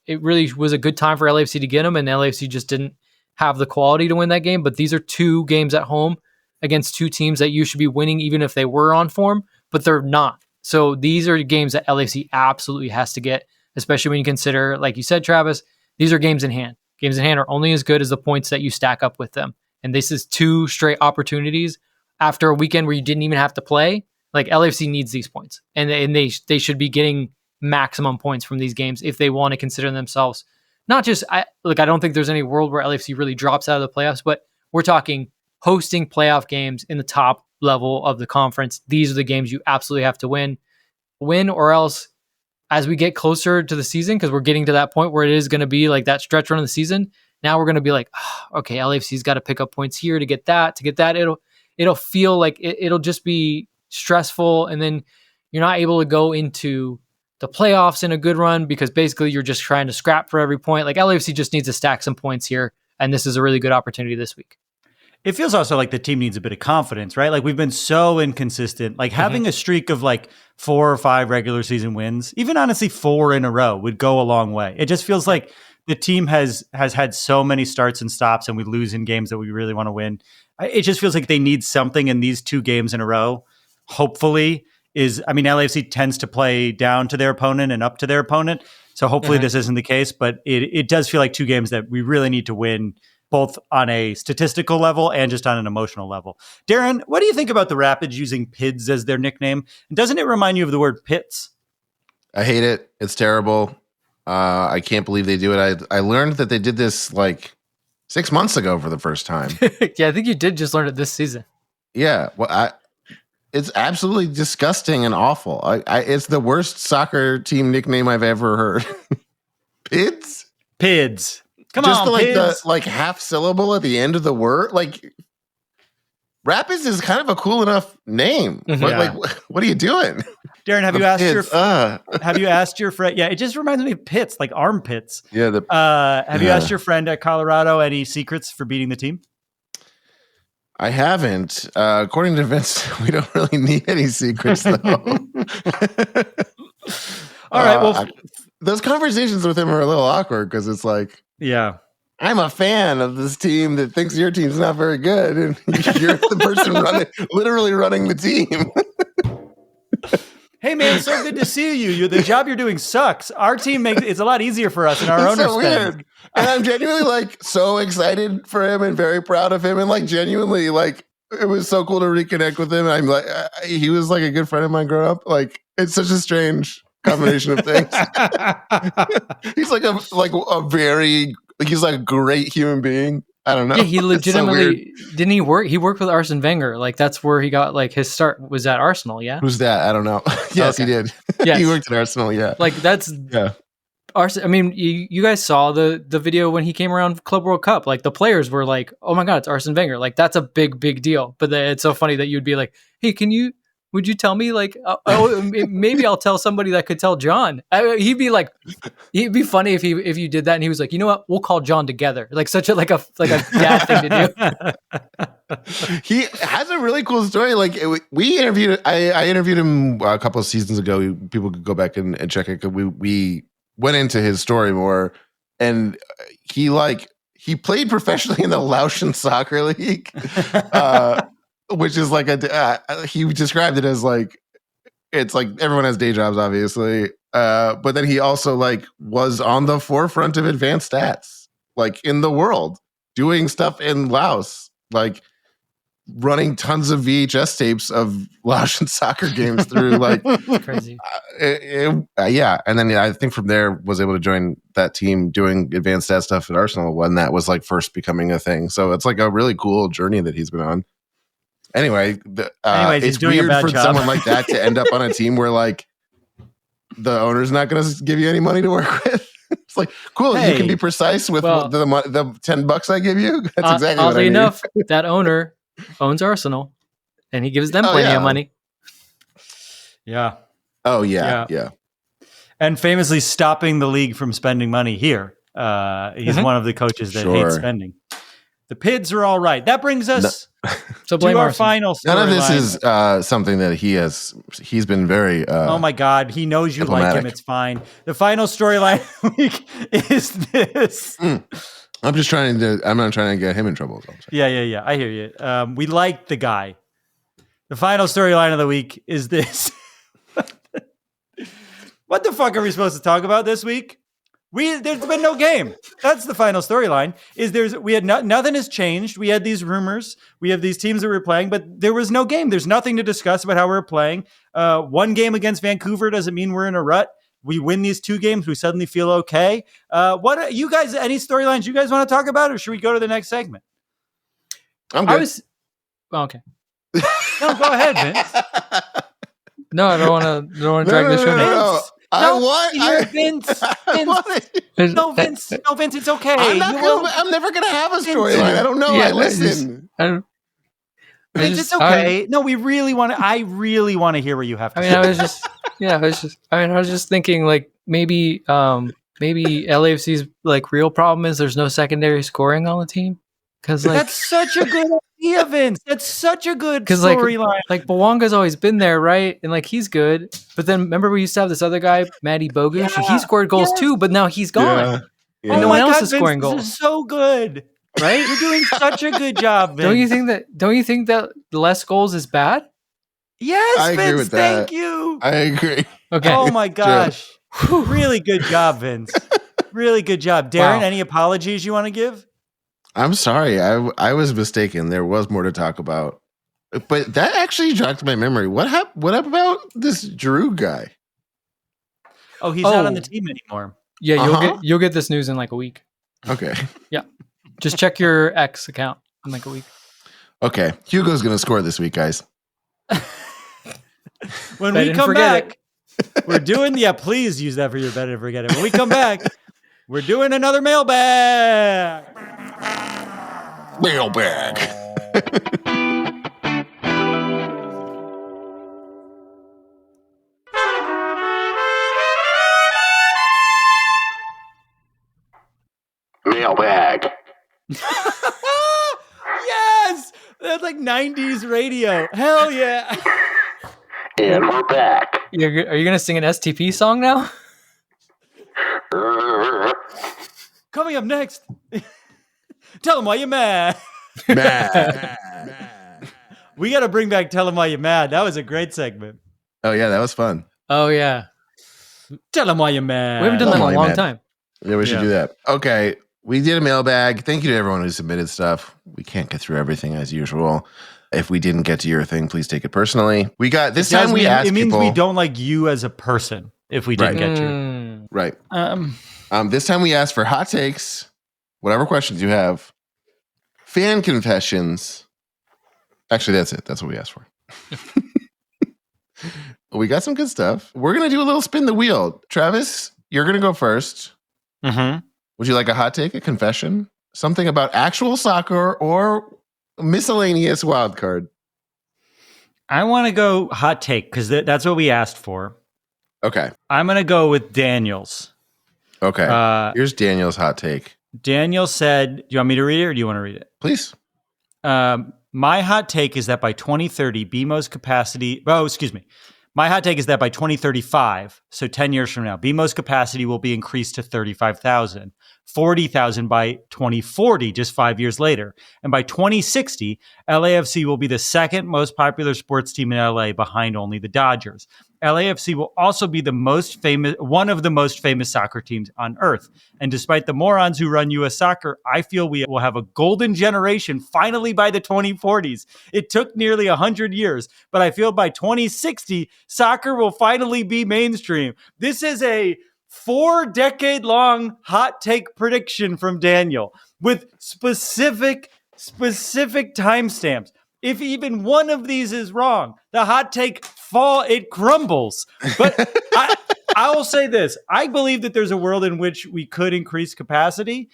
it really was a good time for LAFC to get them, and LAFC just didn't have the quality to win that game. But these are 2 games at home against 2 teams that you should be winning even if they were on form, but they're not. So these are games that LAFC absolutely has to get, especially when you consider, like you said, Travis, these are games in hand. Games in hand are only as good as the points that you stack up with them. And this is 2 straight opportunities after a weekend where you didn't even have to play. LAFC needs these points, and they should be getting maximum points from these games if they want to consider themselves not just. I don't think there's any world where LAFC really drops out of the playoffs, but we're talking hosting playoff games in the top level of the conference. These are the games you absolutely have to win, or else. As we get closer to the season, because we're getting to that point where it is going to be that stretch run of the season, now we're going to be okay, LAFC's got to pick up points here to get that. It'll feel like it'll just be stressful, and then you're not able to go into the playoffs in a good run because basically you're just trying to scrap for every point. LAFC just needs to stack some points here, and this is a really good opportunity this week. It feels also like the team needs a bit of confidence, right? We've been so inconsistent. Having a streak of 4 or 5 regular season wins, even honestly 4 in a row would go a long way. It just feels like the team has had so many starts and stops, and we lose in games that we really want to win. It just feels like they need something in these 2 games in a row. Hopefully LAFC tends to play down to their opponent and up to their opponent. So hopefully this isn't the case, but it does feel like 2 games that we really need to win, both on a statistical level and just on an emotional level. Darren, what do you think about the Rapids using Pids as their nickname? And doesn't it remind you of the word pits? I hate it. It's terrible. I can't believe they do it. I learned that they did this 6 months ago for the first time. Yeah, I think you did just learn it this season. Yeah. Well, it's absolutely disgusting and awful. It's the worst soccer team nickname I've ever heard. Pids? Pids. Come just on, the half syllable at the end of the word. Rapids is kind of a cool enough name. But what are you doing? Darren, have you asked your friend? Yeah, it just reminds me of pits, like armpits. Yeah. Have you asked your friend at Colorado any secrets for beating the team? I haven't. According to Vince, we don't really need any secrets, though. All right. Well, those conversations with him are a little awkward because it's like, yeah. I'm a fan of this team that thinks your team's not very good, and you're the person literally running the team. Hey man, so good to see you. The job you're doing sucks. Our team makes it's a lot easier for us, and our owners so weird. And I'm genuinely like so excited for him and very proud of him, and like genuinely like it was so cool to reconnect with him. I'm like he was like a good friend of mine growing up. Like it's such a strange combination of things. He's like he's like a great human being. I don't know. Yeah, he legitimately didn't he work? He worked with Arsene Wenger. Like that's where he got like his start. Was at Arsenal? Yeah. Who's that? I don't know. Yes, he did. Yes. He worked at Arsenal. Yeah. Like that's I mean, you guys saw the video when he came around Club World Cup. Like the players were like, "Oh my god, it's Arsene Wenger!" Like that's a big deal. But it's so funny that you'd be like, "Hey, would you tell me like, maybe I'll tell somebody that could tell John." He'd be funny if you did that, and he was like, "You know what? We'll call John together." Like such a dad thing to do. He has a really cool story. Like we interviewed, I interviewed him a couple of seasons ago. People could go back and check it. We went into his story more, and he played professionally in the Laotian Soccer League. Which is like he described it as like it's like everyone has day jobs, obviously, but then he also like was on the forefront of advanced stats, like in the world, doing stuff in Laos, like running tons of VHS tapes of Laotian soccer games through like crazy. Yeah, and then I think from there was able to join that team doing advanced stat stuff at Arsenal when that was like first becoming a thing. So it's like a really cool journey that he's been on. Anyway, it's weird for someone like that to end up on a team where like the owner's not going to give you any money to work with. It's like, cool, you can be precise with the $10 I give you. That's exactly what I need. Enough, that owner owns Arsenal, and he gives them plenty of money. Yeah. Oh yeah. And famously stopping the league from spending money here. He's one of the coaches that hates spending. The Pids are all right. That brings us to our final storyline. None of this is something that he's been very oh my God, he knows you diplomatic. Like him. It's fine. The final storyline week is this. I'm not trying to get him in trouble. Yeah. I hear you. We like the guy. The final storyline of the week is this. What the fuck are we supposed to talk about this week? There's been no game. That's the final storyline. Nothing has changed. We had these rumors. We have these teams that we're playing, but there was no game. There's nothing to discuss about how we're playing. One game against Vancouver doesn't mean we're in a rut. We win these 2 games, we suddenly feel okay. What are you guys? Any storylines you guys want to talk about, or should we go to the next segment? I'm good. Okay. No, go ahead, Vince. No, I don't want to drag this show. No. Vince. No, Vince, it's okay. I'm never gonna have a storyline. I don't know. I listen. Vince, it's okay. No, we really want to. I really want to hear what you have to say. I was just thinking like maybe LAFC's like real problem is there's no secondary scoring on the team. Because like, that's such a good idea, Vince. That's such a good storyline. Like Bouanga's always been there, right? And like he's good. But then remember we used to have this other guy, Matty Bogusz, and he scored goals too, but now he's gone. Yeah. And no one else is scoring goals. This is so good. Right? You're doing such a good job, Vince. Don't you think that less goals is bad? Yes, I agree with that. Thank you. I agree. Okay. Oh my gosh. Really good job, Vince. Really good job. Darren, any apologies you want to give? I'm sorry. I was mistaken. There was more to talk about. But that actually jogged my memory. What about this Drew guy? Oh, he's not on the team anymore. Yeah, you'll get this news in like a week. Okay. Yeah. Just check your X account in like a week. Okay. Hugo's going to score this week, guys. When we come back, we're doing please use that for your bet and forget it. When we come back, we're doing another mailbag. Mailbag. Mailbag. Yes! like 90s radio. Hell yeah. And we're back. Are you gonna sing an STP song now? Coming up next. Tell them why you're mad. We got to bring back Tell them why you're mad. That was a great segment. Oh, yeah, that was fun. Oh yeah, Tell them why you're mad. we haven't done that in a long time. Yeah, we should do that. Okay, we did a mailbag. Thank you to everyone who submitted stuff. We can't get through everything as usual. If we didn't get to your thing, please take it personally. We got this time we asked people. It means we don't like you as a person if we didn't get you. Right. This time we asked for hot takes, whatever questions you have, fan confessions. Actually, that's it. That's what we asked for. We got some good stuff. We're going to do a little spin the wheel. Travis, you're going to go first. Mm-hmm. Would you like a hot take, a confession? Something about actual soccer or miscellaneous wild card? I want to go hot take because that's what we asked for. Okay. I'm going to go with Daniel's. Okay. Here's Daniel's hot take. Daniel said, do you want me to read it or do you want to read it? Please. My hot take is that by 2030, BMO's capacity... Oh, excuse me. My hot take is that by 2035, so 10 years from now, BMO's capacity will be increased to 35,000, 40,000 by 2040, just 5 years later. And by 2060, LAFC will be the second most popular sports team in LA behind only the Dodgers. LAFC will also be one of the most famous soccer teams on earth. And despite the morons who run US soccer, I feel we will have a golden generation finally by the 2040s. It took nearly 100 years, but I feel by 2060, soccer will finally be mainstream. This is a 4-decade-long hot take prediction from Daniel with specific timestamps. If even one of these is wrong, the hot take it crumbles. But I will say this. I believe that there's a world in which we could increase capacity.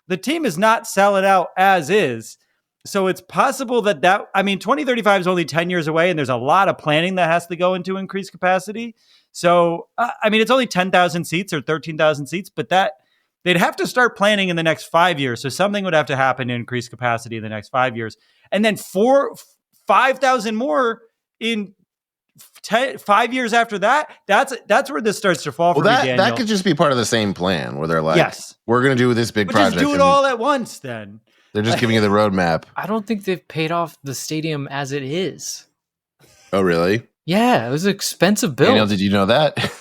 The team is not selling out as is. So it's possible that 2035 is only 10 years away, and there's a lot of planning that has to go into increased capacity. So, it's only 10,000 seats or 13,000 seats, but they'd have to start planning in the next 5 years. So something would have to happen to increase capacity in the next 5 years. And then 5,000 more in 5 years after that. That's where this starts to fall for me, Daniel. That could just be part of the same plan where they're like, yes, we're going to do this big project. Just do it all at once then. They're just giving you the roadmap. I don't think they've paid off the stadium as it is. Oh, really? Yeah, it was an expensive bill. Daniel, did you know that?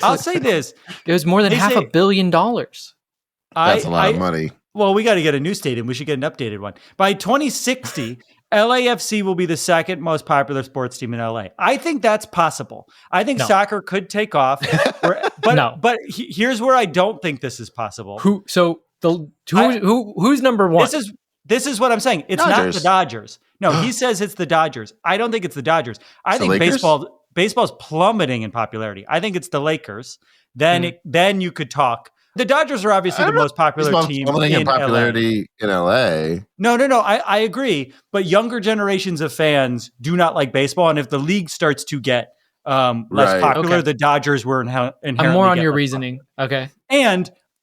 I'll say this. It was more than $500 million. That's a lot of money. Well, we got to get a new stadium. We should get an updated one. By 2060, LAFC will be the second most popular sports team in LA. I think that's possible. I think soccer could take off. But here's where I don't think this is possible. Who's number one? This is what I'm saying. It's Dodgers. not the Dodgers. No, he says it's the Dodgers. I don't think it's the Dodgers. I think baseball's plummeting in popularity. I think it's the Lakers. Then you could talk. The Dodgers are obviously the most popular team in popularity in LA. No. I agree. But younger generations of fans do not like baseball. And if the league starts to get less popular, the Dodgers were inherently. I'm more on your reasoning. Okay.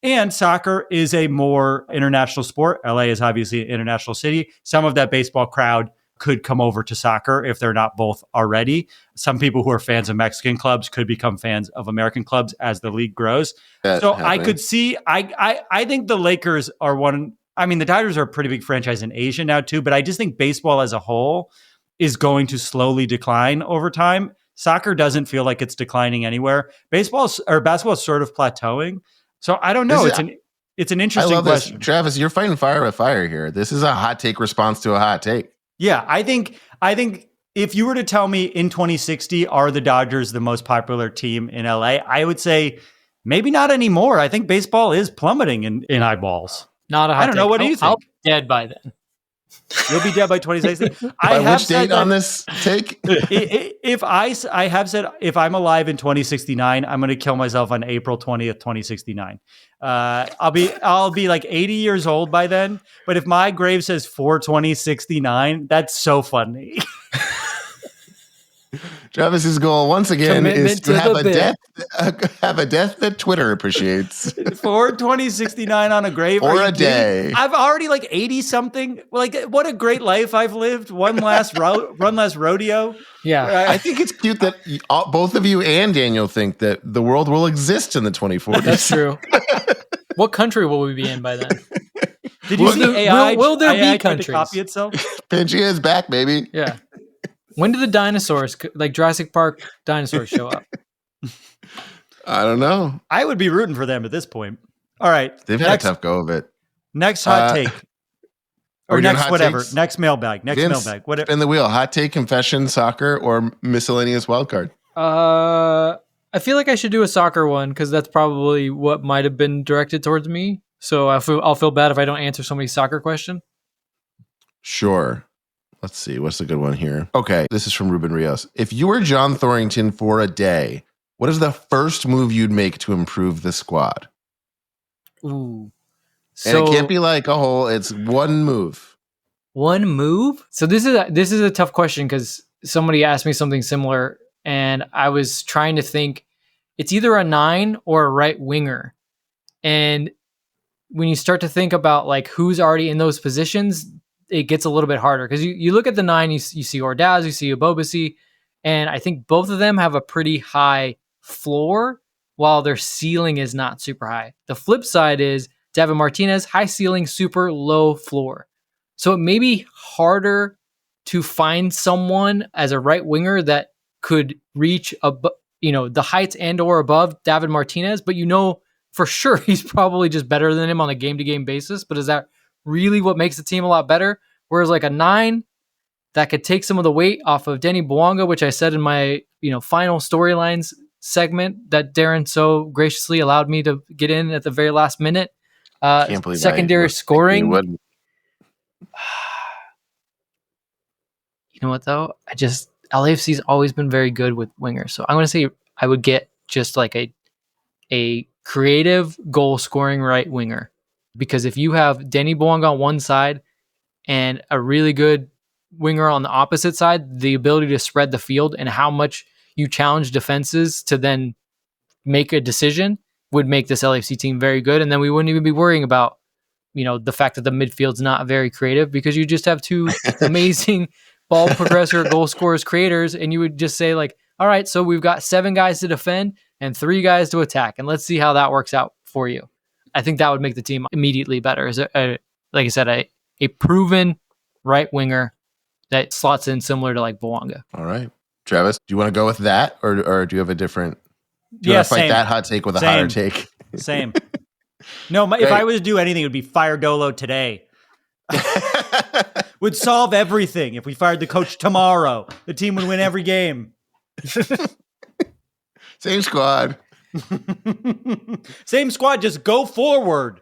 And soccer is a more international sport. LA is obviously an international city. Some of that baseball crowd could come over to soccer if they're not both already. Some people who are fans of Mexican clubs could become fans of American clubs as the league grows. I could see, I think the Lakers are one. I mean, the Dodgers are a pretty big franchise in Asia now too, but I just think baseball as a whole is going to slowly decline over time. Soccer doesn't feel like it's declining anywhere. Basketball is sort of plateauing. So I don't know. It's an interesting question. This. Travis, you're fighting fire with fire here. This is a hot take response to a hot take. Yeah, I think if you were to tell me in 2060, are the Dodgers the most popular team in LA? I would say maybe not anymore. I think baseball is plummeting in eyeballs. Not a hot I don't know. What do you think? I'll be dead by then. You'll be dead by 2060. By which date on this take? I have said if I'm alive in 2069, I'm going to kill myself on April 20th, 2069. I'll be like 80 years old by then. But if my grave says 4/20/69, that's so funny. Travis's goal once again is Commitment to to have the have a death that Twitter appreciates. 420.69 on a grave. Or Are you a day. kidding? I've already like 80 something. Like, what a great life I've lived. One last rodeo. Yeah. I think it's cute that both of you and Daniel think that the world will exist in the 2040s. That's true. What country will we be in by then? Did you see AI? Will there AI be tried to countries? copy itself? Pangea is back, baby. Yeah. When do the dinosaurs, like Jurassic Park dinosaurs, show up? I don't know. I would be rooting for them at this point. All right. They've had a tough go of it. Next hot take. Are Or we doing next hot whatever. takes? Next mailbag. Next Vince, mailbag. Whatever. spin the wheel. Hot take, confession, soccer, or miscellaneous wildcard? I feel like I should do a soccer one because that's probably what might have been directed towards me. So I'll feel bad if I don't answer somebody's soccer question. Sure. Let's see. What's the good one here? Okay. This is from Ruben Rios. If you were John Thorrington for a day, what is the first move you'd make to improve the squad? Ooh. And it can't be like a whole, it's one move. One move? So this is a tough question because somebody asked me something similar and I was trying to think it's either a 9 or a right winger. And when you start to think about like who's already in those positions, it gets a little bit harder because you look at the 9, you see Ordaz, you see Bubus, and I think both of them have a pretty high floor while their ceiling is not super high. The flip side is David Martinez, high ceiling, super low floor. So it may be harder to find someone as a right winger that could reach the heights and or above David Martinez, but for sure he's probably just better than him on a game-to-game basis. But is that really what makes the team a lot better? Whereas like a 9 that could take some of the weight off of Denny Bouanga, which I said in my final storylines segment that Darren so graciously allowed me to get in at the very last minute. Can't believe secondary scoring. You know what though? LAFC's always been very good with wingers, so I'm going to say I would get just like a creative goal scoring right winger, because if you have Denny Bouanga on one side and a really good winger on the opposite side, the ability to spread the field and how much you challenge defenses to then make a decision would make this LAFC team very good, and then we wouldn't even be worrying about the fact that the midfield's not very creative because you just have two amazing ball progressor, goal scorers, creators, and you would just say like, all right, so we've got 7 guys to defend and 3 guys to attack, and let's see how that works out for you. I think that would make the team immediately better. Is like I said, a proven right winger that slots in similar to like Bouanga. All right. Travis, do you want to go with that or do you have a different... Do you want to fight that hot take with a hotter take? Same. No, if I was to do anything, it would be fire Dolo today. Would solve everything. If we fired the coach tomorrow, the team would win every game. Same squad. Same squad, just go forward.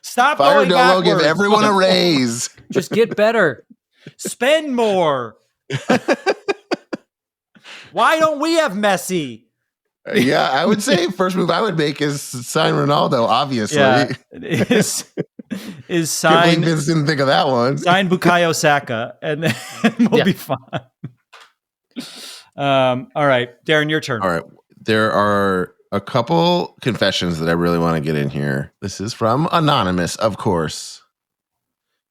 Stop fire going Dolo, backwards. give everyone a raise. Just get better. Spend more. Why don't we have Messi? Yeah, I would say first move I would make is sign Ronaldo, obviously. Yeah, is sign. Vince didn't think of that one. Sign Bukayo Saka, and then we'll be fine. All right, Darren, your turn. All right. There are a couple confessions that I really want to get in here. This is from Anonymous, of course.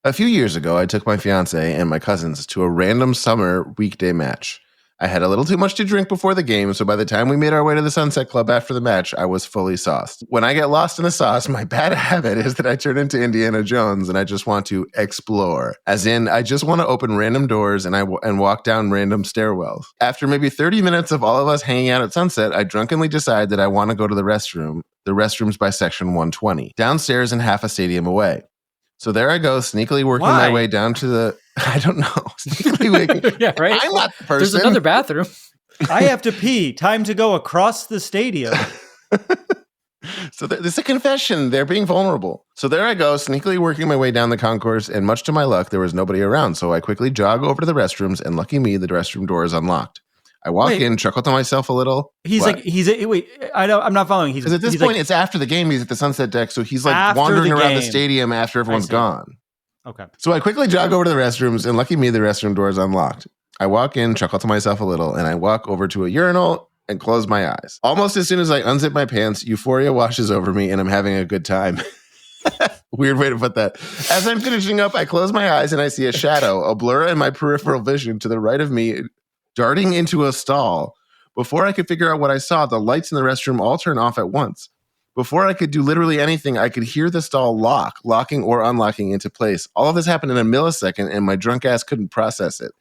A few years ago, I took my fiance and my cousins to a random summer weekday match. I had a little too much to drink before the game, so by the time we made our way to the Sunset Club after the match, I was fully sauced. When I get lost in the sauce, my bad habit is that I turn into Indiana Jones and I just want to explore. As in, I just want to open random doors and walk down random stairwells. After maybe 30 minutes of all of us hanging out at Sunset, I drunkenly decide that I want to go to the restroom. The restroom's by section 120, downstairs and half a stadium away. So there I go, sneakily working my way down to the... I don't know. Sneakily working. Yeah, right? I'm not the person. There's another bathroom. I have to pee. Time to go across the stadium. So this is a confession. They're being vulnerable. So there I go, sneakily working my way down the concourse, and much to my luck, there was nobody around. So I quickly jog over to the restrooms, and lucky me, the restroom door is unlocked. I walk in, chuckle to myself a little. Wait, I'm not following. Because at this point, it's after the game. He's at the Sunset Deck, so he's like wandering around the stadium after everyone's gone. Okay. So I quickly jog over to the restrooms, and lucky me, the restroom door is unlocked. I walk in, chuckle to myself a little, and I walk over to a urinal and close my eyes. Almost as soon as I unzip my pants, euphoria washes over me and I'm having a good time. Weird way to put that. As I'm finishing up, I close my eyes and I see a shadow, a blur in my peripheral vision to the right of me, darting into a stall. Before I could figure out what I saw, the lights in the restroom all turn off at once. Before I could do literally anything, I could hear the stall locking or unlocking into place. All of this happened in a millisecond, and my drunk ass couldn't process it.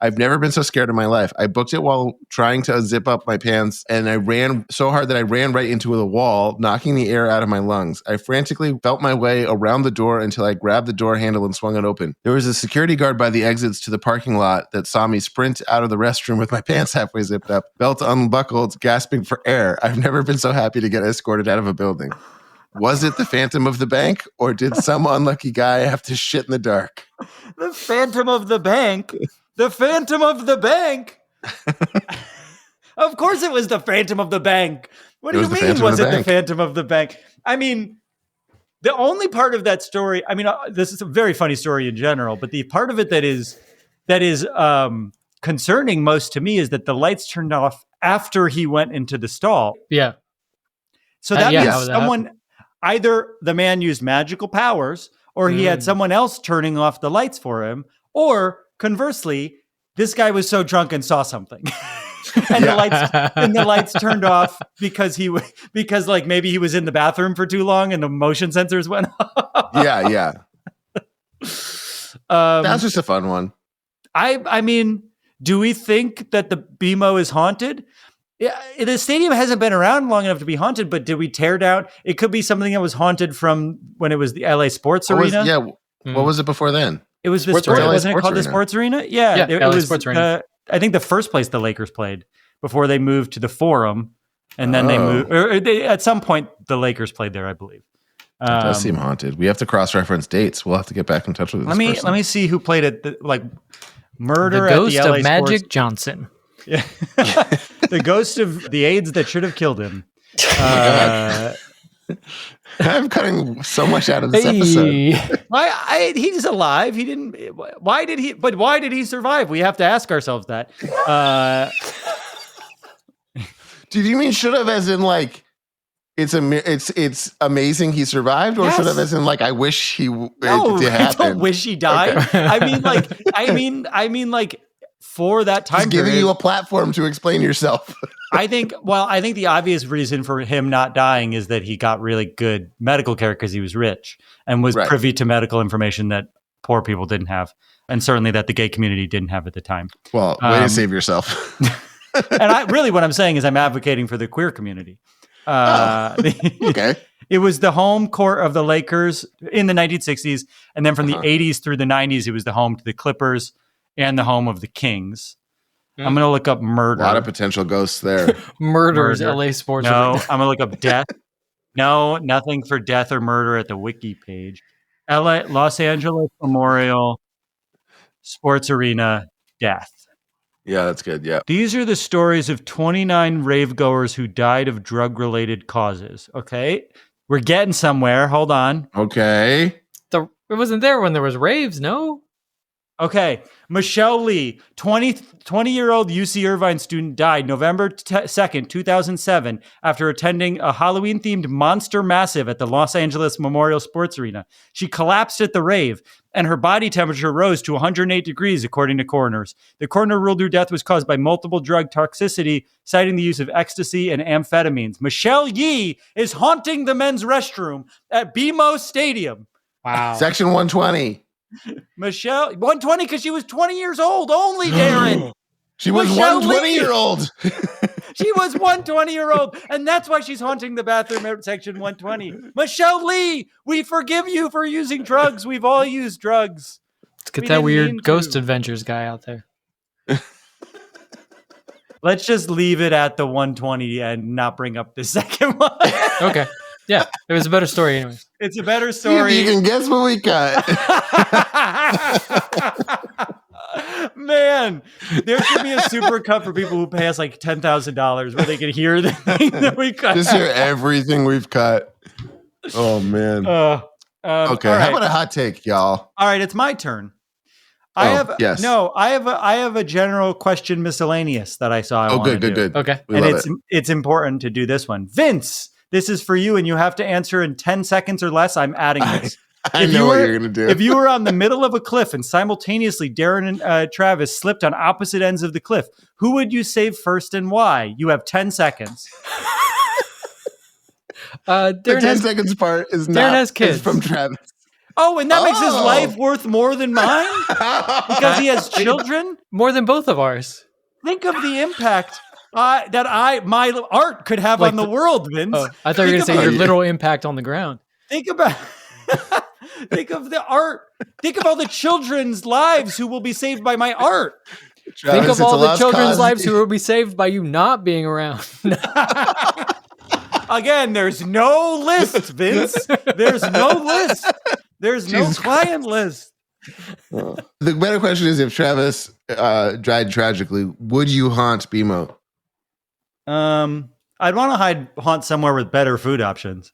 I've never been so scared in my life. I booked it while trying to zip up my pants, and I ran so hard that I ran right into the wall, knocking the air out of my lungs. I frantically felt my way around the door until I grabbed the door handle and swung it open. There was a security guard by the exits to the parking lot that saw me sprint out of the restroom with my pants halfway zipped up, belt unbuckled, gasping for air. I've never been so happy to get escorted out of a building. Was it the Phantom of the Bank, or did some unlucky guy have to shit in the dark? The Phantom of the Bank? The Phantom of the Bank? Of course it was the Phantom of the Bank. What do you mean was it the Phantom of the Bank? I mean, the only part of that story, I mean, this is a very funny story in general, but the part of it that is concerning most to me is that the lights turned off after he went into the stall. Yeah. So that means someone, either the man used magical powers, or he had someone else turning off the lights for him, or conversely, this guy was so drunk and saw something. And the lights turned off because like maybe he was in the bathroom for too long and the motion sensors went off. Yeah. That's just a fun one. I mean, do we think that the BMO is haunted? Yeah, the stadium hasn't been around long enough to be haunted, but did we tear down? It could be something that was haunted from when it was the LA Sports Arena. What was it before then? It was the sports, wasn't it called the Sports Arena? Yeah, it was Sports Arena. I think the first place the Lakers played before they moved to the Forum, and then they moved. At some point, the Lakers played there, I believe. It does seem haunted. We have to cross-reference dates. We'll have to get back in touch with this person. Let me see who played it. Like murder the ghost at the LA of Magic Sports. Johnson. Yeah, the ghost of the AIDS that should have killed him. I'm cutting so much out of this episode. He's alive. He didn't. Why did he? But why did he survive? We have to ask ourselves that. Did you mean should have, as in like it's amazing he survived, or should have as in like I wish he it did happen? I don't wish he died. Okay. I mean like for that time just giving you a platform to explain yourself. I think the obvious reason for him not dying is that he got really good medical care because he was rich and was privy to medical information that poor people didn't have, and certainly that the gay community didn't have at the time. Well, way to save yourself. And what I'm saying is I'm advocating for the queer community. Okay. It was the home court of the Lakers in the 1960s, and then from the 80s through the 90s, it was the home to the Clippers and the home of the Kings. I'm going to look up murder. A lot of potential ghosts there. Murder's LA Sports. No, I'm going to look up death. No, nothing for death or murder at the wiki page. Los Angeles Memorial Sports Arena death. Yeah, that's good. Yeah. These are the stories of 29 ravegoers who died of drug-related causes. Okay. We're getting somewhere. Hold on. Okay. It wasn't there when there was raves, no? Okay. Michelle Lee, 20-year-old UC Irvine student, died November 2nd, 2007, after attending a Halloween-themed Monster Massive at the Los Angeles Memorial Sports Arena. She collapsed at the rave, and her body temperature rose to 108 degrees, according to coroners. The coroner ruled her death was caused by multiple drug toxicity, citing the use of ecstasy and amphetamines. Michelle Yee is haunting the men's restroom at BMO Stadium. Wow. Section 120. Michelle, 120 because she was 20 years old only, Darren. She was Michelle 120-year-old. She was 120-year-old, and that's why she's haunting the bathroom at section 120. Michelle Lee, we forgive you for using drugs. We've all used drugs. Let's get that weird Ghost Adventures guy out there. Let's just leave it at the 120 and not bring up the second one. Okay. Yeah, it was a better story anyway. It's a better story. You can guess what we got. Man, there should be a super cut for people who pay us like $10,000 where they can hear the thing that we cut. Just hear everything we've cut. Oh, man. Okay, right. how about a hot take, y'all? All right, it's my turn. I have a general question miscellaneous that I saw. Good. Okay. It's important to do this one. Vince, this is for you, and you have to answer in 10 seconds or less. I'm adding this. I know what you're going to do. If you were on the middle of a cliff and simultaneously Darren and Travis slipped on opposite ends of the cliff, who would you save first and why? You have 10 seconds. The 10 seconds part is not has kids. is from Travis. Oh, and that makes his life worth more than mine? Because he has children? More than both of ours. Think of the impact that my art could have on the world, Vince. Oh, I thought you were going to say your literal impact on the ground. Think about think of the art. Think of all the children's lives who will be saved by my art. Travis, think of all the children's lives who will be saved by you not being around. Again, there's no list, Vince. There's no list. There's no client list. The better question is, if Travis died tragically, would you haunt BMO? I'd want to haunt somewhere with better food options.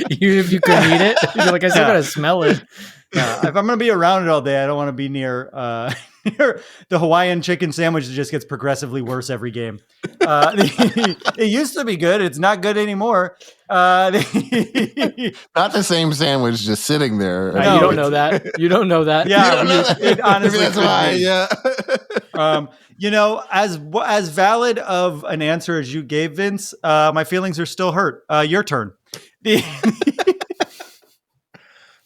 If you could eat it, you're like, I still gotta smell it. If I'm gonna be around it all day, I don't want to be near the Hawaiian chicken sandwich that just gets progressively worse every game. It used to be good. It's not good anymore. Not the same sandwich just sitting there. No, you don't know that. You don't know that. Yeah, it honestly, that's why. Yeah. As valid of an answer as you gave, Vince, my feelings are still hurt. Your turn.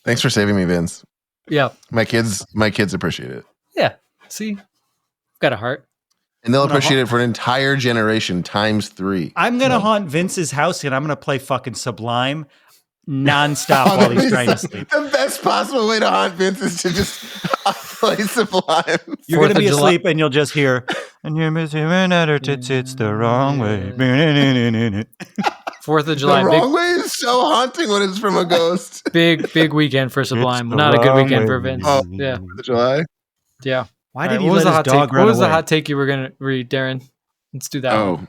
Thanks for saving me, Vince. Yeah. My kids appreciate it. Yeah. See? Got a heart. And they'll appreciate it for an entire generation times 3. I'm going to haunt Vince's house, and I'm going to play fucking Sublime nonstop while he's trying to sleep. The best possible way to haunt Vince is to just play Sublime. You're going to be asleep, and you'll just hear, and you're missing at her tits, it's the wrong way. 4th of July. The wrong way is so haunting when it's from a ghost. Big weekend for Sublime. Not a good weekend for Vince. Oh, yeah. 4th of July? Yeah. Why did he let his dog run away? What was the hot take you were going to read, Darren? Let's do that one.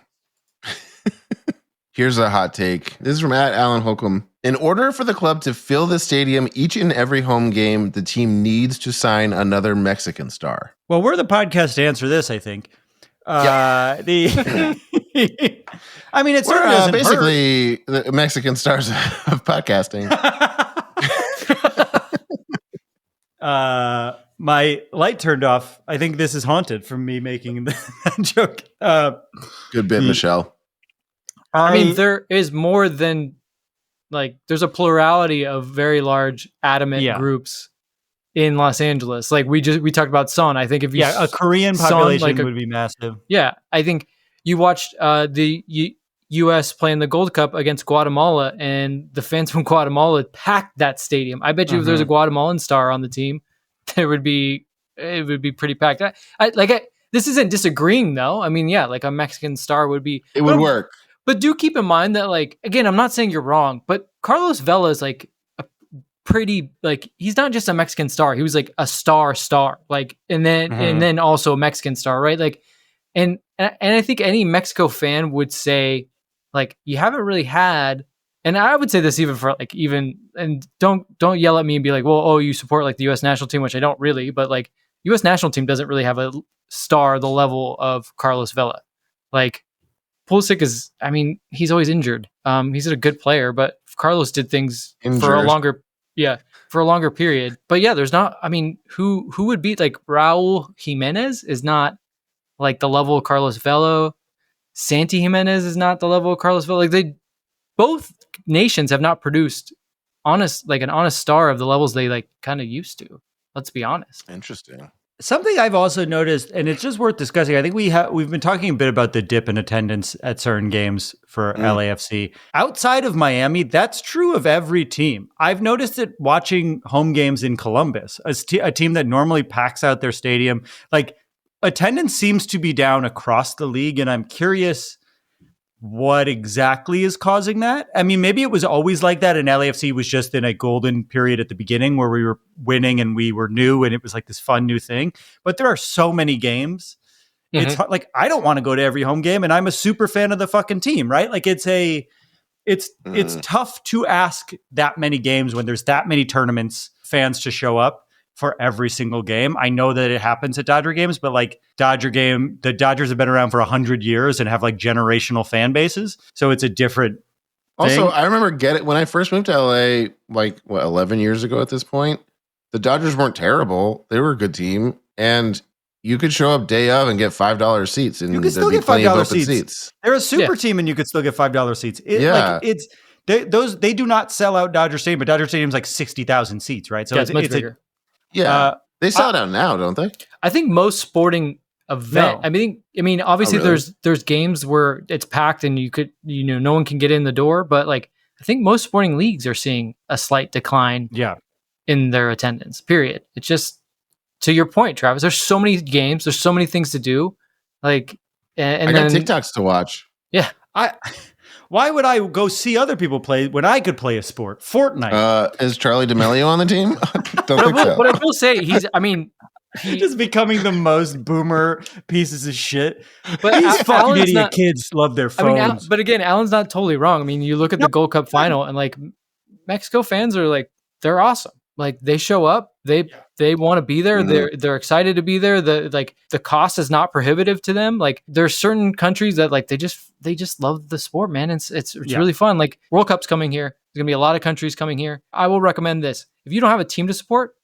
Here's a hot take. This is from @Alan Holcomb. In order for the club to fill the stadium each and every home game, the team needs to sign another Mexican star. Well, we're the podcast to answer this, I think. I mean, it's basically the Mexican stars of podcasting. My light turned off. I think this is haunted from me making that joke. Good bit, Michelle. I mean, there is more than there's a plurality of very large adamant groups in Los Angeles. Like we talked about Son. I think if you a Korean population would be massive. Yeah, I think you watched the U.S. playing the Gold Cup against Guatemala, and the fans from Guatemala packed that stadium. I bet you if there's a Guatemalan star on the team, it would be pretty packed. This isn't disagreeing though. I mean, a Mexican star would be. It would work. But do keep in mind that, again, I'm not saying you're wrong, but Carlos Vela is a pretty, he's not just a Mexican star. He was a star, and then also a Mexican star, right? And I think any Mexico fan would say, you haven't really had, and I would say this even for and don't yell at me and be like, well, oh, you support the U.S. national team, which I don't really, but U.S. national team doesn't really have a star the level of Carlos Vela. Pulisic is, he's always injured. He's a good player, but Carlos did things for a longer period. But yeah, there's not, who would beat Raul Jimenez is not the level of Carlos Vela. Santi Jimenez is not the level of Carlos Vela. Both nations have not produced an honest star of the levels they kind of used to. Let's be honest. Interesting. Something I've also noticed, and it's just worth discussing. I think we've been talking a bit about the dip in attendance at certain games for LAFC. Outside of Miami, that's true of every team. I've noticed it watching home games in Columbus, a team that normally packs out their stadium. Attendance seems to be down across the league, and I'm curious what exactly is causing that. Maybe it was always like that, and LAFC was just in a golden period at the beginning where we were winning and we were new, and it was this fun new thing. But there are so many games. It's I don't want to go to every home game, and I'm a super fan of the fucking team, right? It's tough to ask that many games when there's that many tournaments fans to show up for every single game. I know that it happens at Dodger games, but like the Dodgers have been around for 100 years and have like generational fan bases. So it's a different Also, thing. I remember when I first moved to LA, like 11 years ago at this point, the Dodgers weren't terrible. They were a good team. And you could show up day of and get $5 seats. And You could still there'd be get plenty of $5 open seats. They're a super team and you could still get $5 seats. They do not sell out Dodger Stadium, but Dodger Stadium's like 60,000 seats, right? So it's much bigger. They sell it out now, don't they? I think most sporting event. No. I mean, obviously really? there's games where it's packed and no one can get in the door, but like I think most sporting leagues are seeing a slight decline in their attendance. Period. It's just to your point, Travis. There's so many games. There's so many things to do. Like, and I got then TikToks to watch. Yeah. Why would I go see other people play when I could play a sport? Fortnite. Is Charlie D'Amelio on the team? But I will say he's just becoming the most boomer pieces of shit. But These fucking Alan's idiot not- kids love their I mean, phones. but again, Alan's not totally wrong. I mean, you look at the Gold Cup final and like Mexico fans are like, they're awesome. Like they show up, they want to be there. Mm-hmm. They're excited to be there. The cost is not prohibitive to them. Like there's certain countries that like they just love the sport, man. It's really fun. Like World Cup's coming here. There's gonna be a lot of countries coming here. I will recommend this. If you don't have a team to support,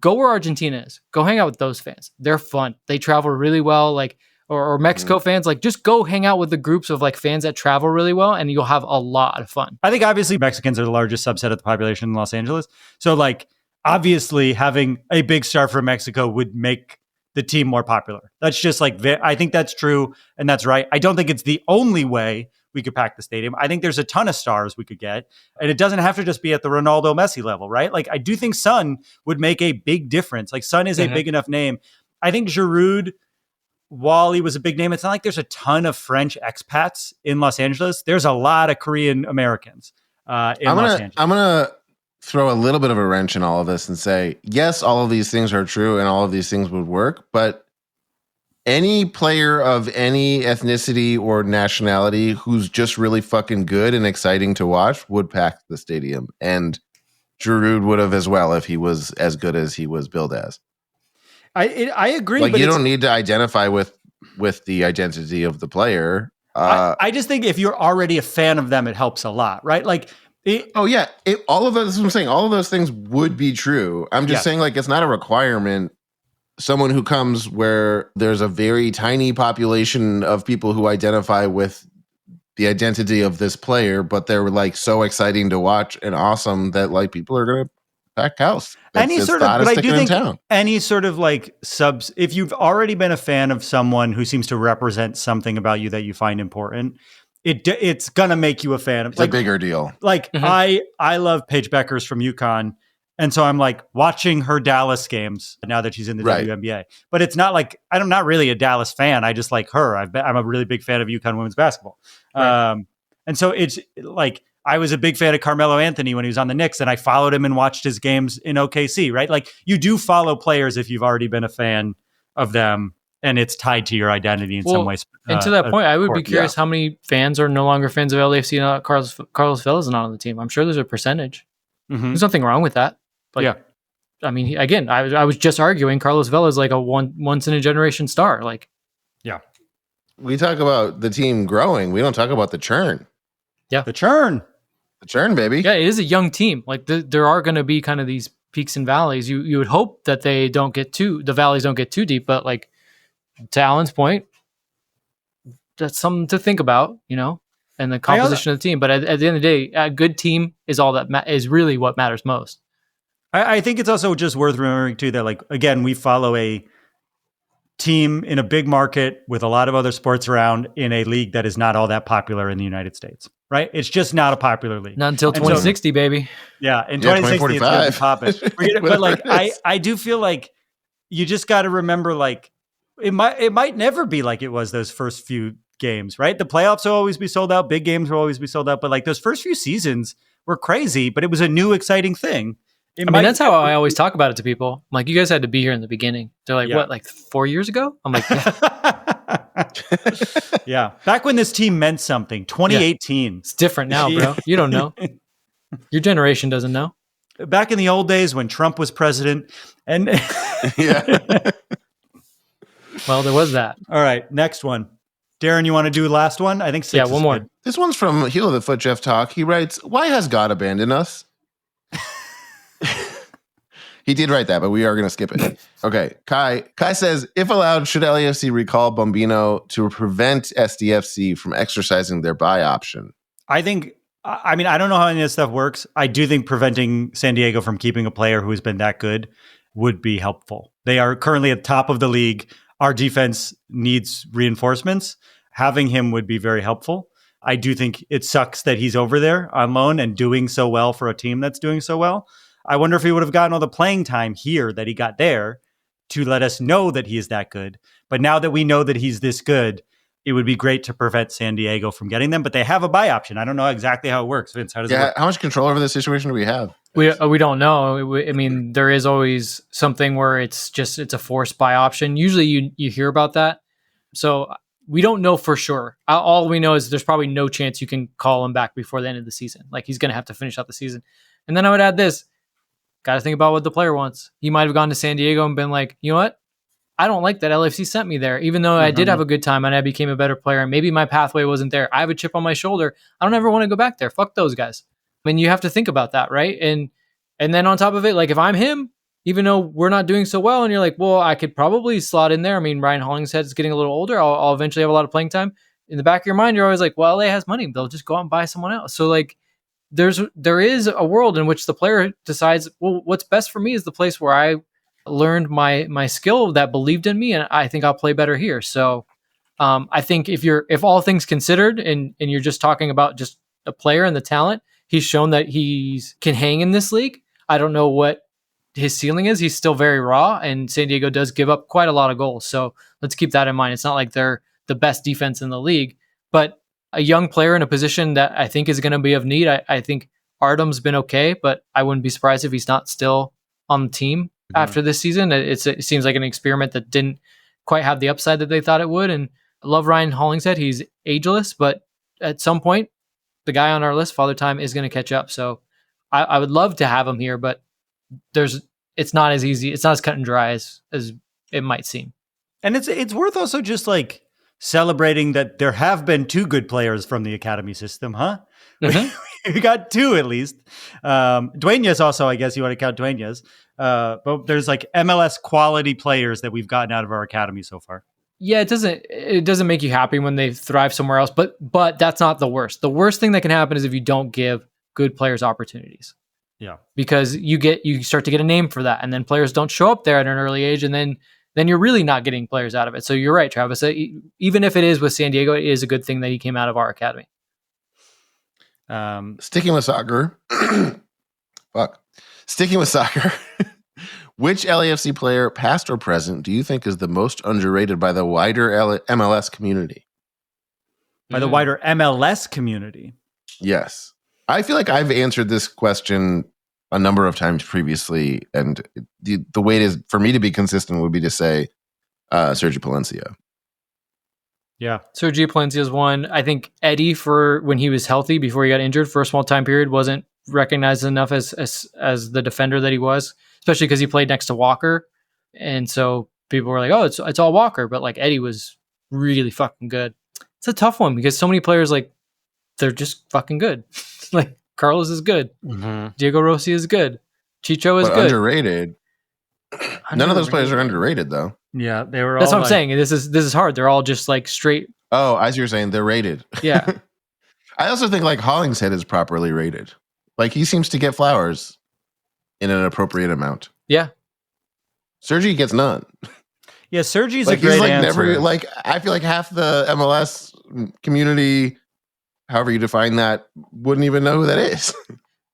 go where Argentina is. Go hang out with those fans. They're fun. They travel really well. Like or Mexico fans, like just go hang out with the groups of like fans that travel really well, and you'll have a lot of fun. I think obviously Mexicans are the largest subset of the population in Los Angeles. So like obviously having a big star from Mexico would make the team more popular. That's just like, I think that's true and that's right. I don't think it's the only way we could pack the stadium. I think there's a ton of stars we could get, and it doesn't have to just be at the Ronaldo Messi level, right? Like I do think Son would make a big difference. Like Son is a big enough name. I think Giroud, while he was a big name, it's not like there's a ton of French expats in Los Angeles. There's a lot of Korean Americans in Los Angeles. I'm going to throw a little bit of a wrench in all of this and say, yes, all of these things are true and all of these things would work, but any player of any ethnicity or nationality who's just really fucking good and exciting to watch would pack the stadium. And Giroud would have as well if he was as good as he was billed as. I agree. Like but you don't need to identify with the identity of the player. I just think if you're already a fan of them, it helps a lot, right? Like, all of those. I'm saying all of those things would be true. I'm just saying, like, it's not a requirement. Someone who comes where there's a very tiny population of people who identify with the identity of this player, but they're like so exciting to watch and awesome that like people are gonna pack house. But I do think any sort of like subs, if you've already been a fan of someone who seems to represent something about you that you find important, it's gonna make you a fan of. It's like a bigger deal. Like I love Paige Beckers from UConn, and so I'm like watching her Dallas games now that she's in the WNBA. But it's not like I'm not really a Dallas fan. I just like her. I'm a really big fan of UConn women's basketball, and so it's like. I was a big fan of Carmelo Anthony when he was on the Knicks, and I followed him and watched his games in OKC, right? Like you do follow players if you've already been a fan of them, and it's tied to your identity in some ways. And to that point, I would be curious how many fans are no longer fans of LAFC and Carlos Vela is not on the team. I'm sure there's a percentage. There's nothing wrong with that. But I mean, again, I was just arguing Carlos Vela is like a once in a generation star. Like, we talk about the team growing. We don't talk about the churn. Yeah, the churn. The churn, baby. Yeah, it is a young team. Like there are going to be kind of these peaks and valleys. You would hope that the valleys don't get too deep. But like to Alan's point, that's something to think about, and the composition of the team. But at the end of the day, a good team is all that is really what matters most. I think it's also just worth remembering too that like again we follow a team in a big market with a lot of other sports around in a league that is not all that popular in the United States. Right? It's just not a popular league. Not until 2060, baby. Yeah, in 2060, it's going to be popping. But like, I do feel like you just got to remember, like, it might never be like it was those first few games, right? The playoffs will always be sold out. Big games will always be sold out. But like those first few seasons were crazy, but it was a new, exciting thing. That's how I always talk about it to people. I'm like, you guys had to be here in the beginning. They're like, what, like 4 years ago? I'm like, yeah. Back when this team meant something, 2018. It's different now, bro. You don't know. Your generation doesn't know. back in the old days when Trump was president. And Yeah. Well, there was that. all right, next one. Darren, you want to do last one? I think 6 Yeah, is one more. good. This one's from Heel of the Foot Jeff Talk. He writes, "Why has God abandoned us?" He did write that, but we are going to skip it. Okay. Kai says, if allowed, should LAFC recall Bombino to prevent SDFC from exercising their buy option? I think, I mean, I don't know how any of this stuff works. I do think preventing San Diego from keeping a player who has been that good would be helpful. They are currently at the top of the league. Our defense needs reinforcements. Having him would be very helpful. I do think it sucks that he's over there on loan and doing so well for a team that's doing so well. I wonder if he would have gotten all the playing time here that he got there to let us know that he is that good. But now that we know that he's this good, it would be great to prevent San Diego from getting them. But they have a buy option. I don't know exactly how it works. Vince, how does it work? How much control over this situation do we have? We don't know. I mean, there is always something where it's a forced buy option. Usually you hear about that. So we don't know for sure. All we know is there's probably no chance you can call him back before the end of the season. Like, he's going to have to finish out the season. And then I would add this. Got to think about what the player wants. He might have gone to San Diego and been like, you know what? I don't like that LAFC sent me there, even though I did have a good time and I became a better player. And maybe my pathway wasn't there. I have a chip on my shoulder. I don't ever want to go back there. Fuck those guys. I mean, you have to think about that, right? And then on top of it, like, if I'm him, even though we're not doing so well, and you're like, well, I could probably slot in there. I mean, Ryan Hollingshead is getting a little older. I'll eventually have a lot of playing time. In the back of your mind, you're always like, well, LA has money. They'll just go out and buy someone else. So, like, there is a world in which the player decides, well, what's best for me is the place where I learned my skill that believed in me, and I think I'll play better here. So I think if all things considered, and you're just talking about just a player and the talent, he's shown that he can hang in this league. I don't know what his ceiling is. He's still very raw, and San Diego does give up quite a lot of goals. So let's keep that in mind. It's not like they're the best defense in the league, but a young player in a position that I think is going to be of need. I think Artem's been okay, but I wouldn't be surprised if he's not still on the team after this season. It seems like an experiment that didn't quite have the upside that they thought it would. And I love Ryan Hollingshead. He's ageless, but at some point, the guy on our list, Father Time, is going to catch up. So I would love to have him here, but it's not as easy. It's not as cut and dry as it might seem. And it's worth also just like celebrating that there have been 2 good players from the academy system, huh? Mm-hmm. We got 2 at least. Dueñas also, I guess you want to count Dueñas. But there's like MLS quality players that we've gotten out of our academy so far. Yeah, it doesn't make you happy when they thrive somewhere else, but that's not the worst. The worst thing that can happen is if you don't give good players opportunities. Yeah. Because you start to get a name for that, and then players don't show up there at an early age, and then you're really not getting players out of it. So you're right, Travis. Even if it is with San Diego, it is a good thing that he came out of our academy. Sticking with soccer. Sticking with soccer. Which LAFC player, past or present, do you think is the most underrated by the wider MLS community? By the wider MLS community? Yes. I feel like I've answered this question a number of times previously, and the way it is for me to be consistent would be to say Sergio Palencia. Yeah, Sergio Palencia is one. I think Eddie, for when he was healthy before he got injured for a small time period, wasn't recognized enough as the defender that he was, especially because he played next to Walker, and so people were like, "Oh, it's all Walker," but like Eddie was really fucking good. It's a tough one because so many players, like, they're just fucking good. Like, Carlos is good. Mm-hmm. Diego Rossi is good. Chicho is good. Underrated. None of those players are underrated, though. Yeah, they were. That's what I'm saying. This is hard. They're all just like straight. Oh, as you're saying, they're rated. Yeah. I also think like Hollingshead is properly rated. Like, he seems to get flowers in an appropriate amount. Yeah. Sergi gets none. Yeah, Sergi's like, a great he's like answer. Never, like, I feel like half the MLS community, however you define that, wouldn't even know who that is.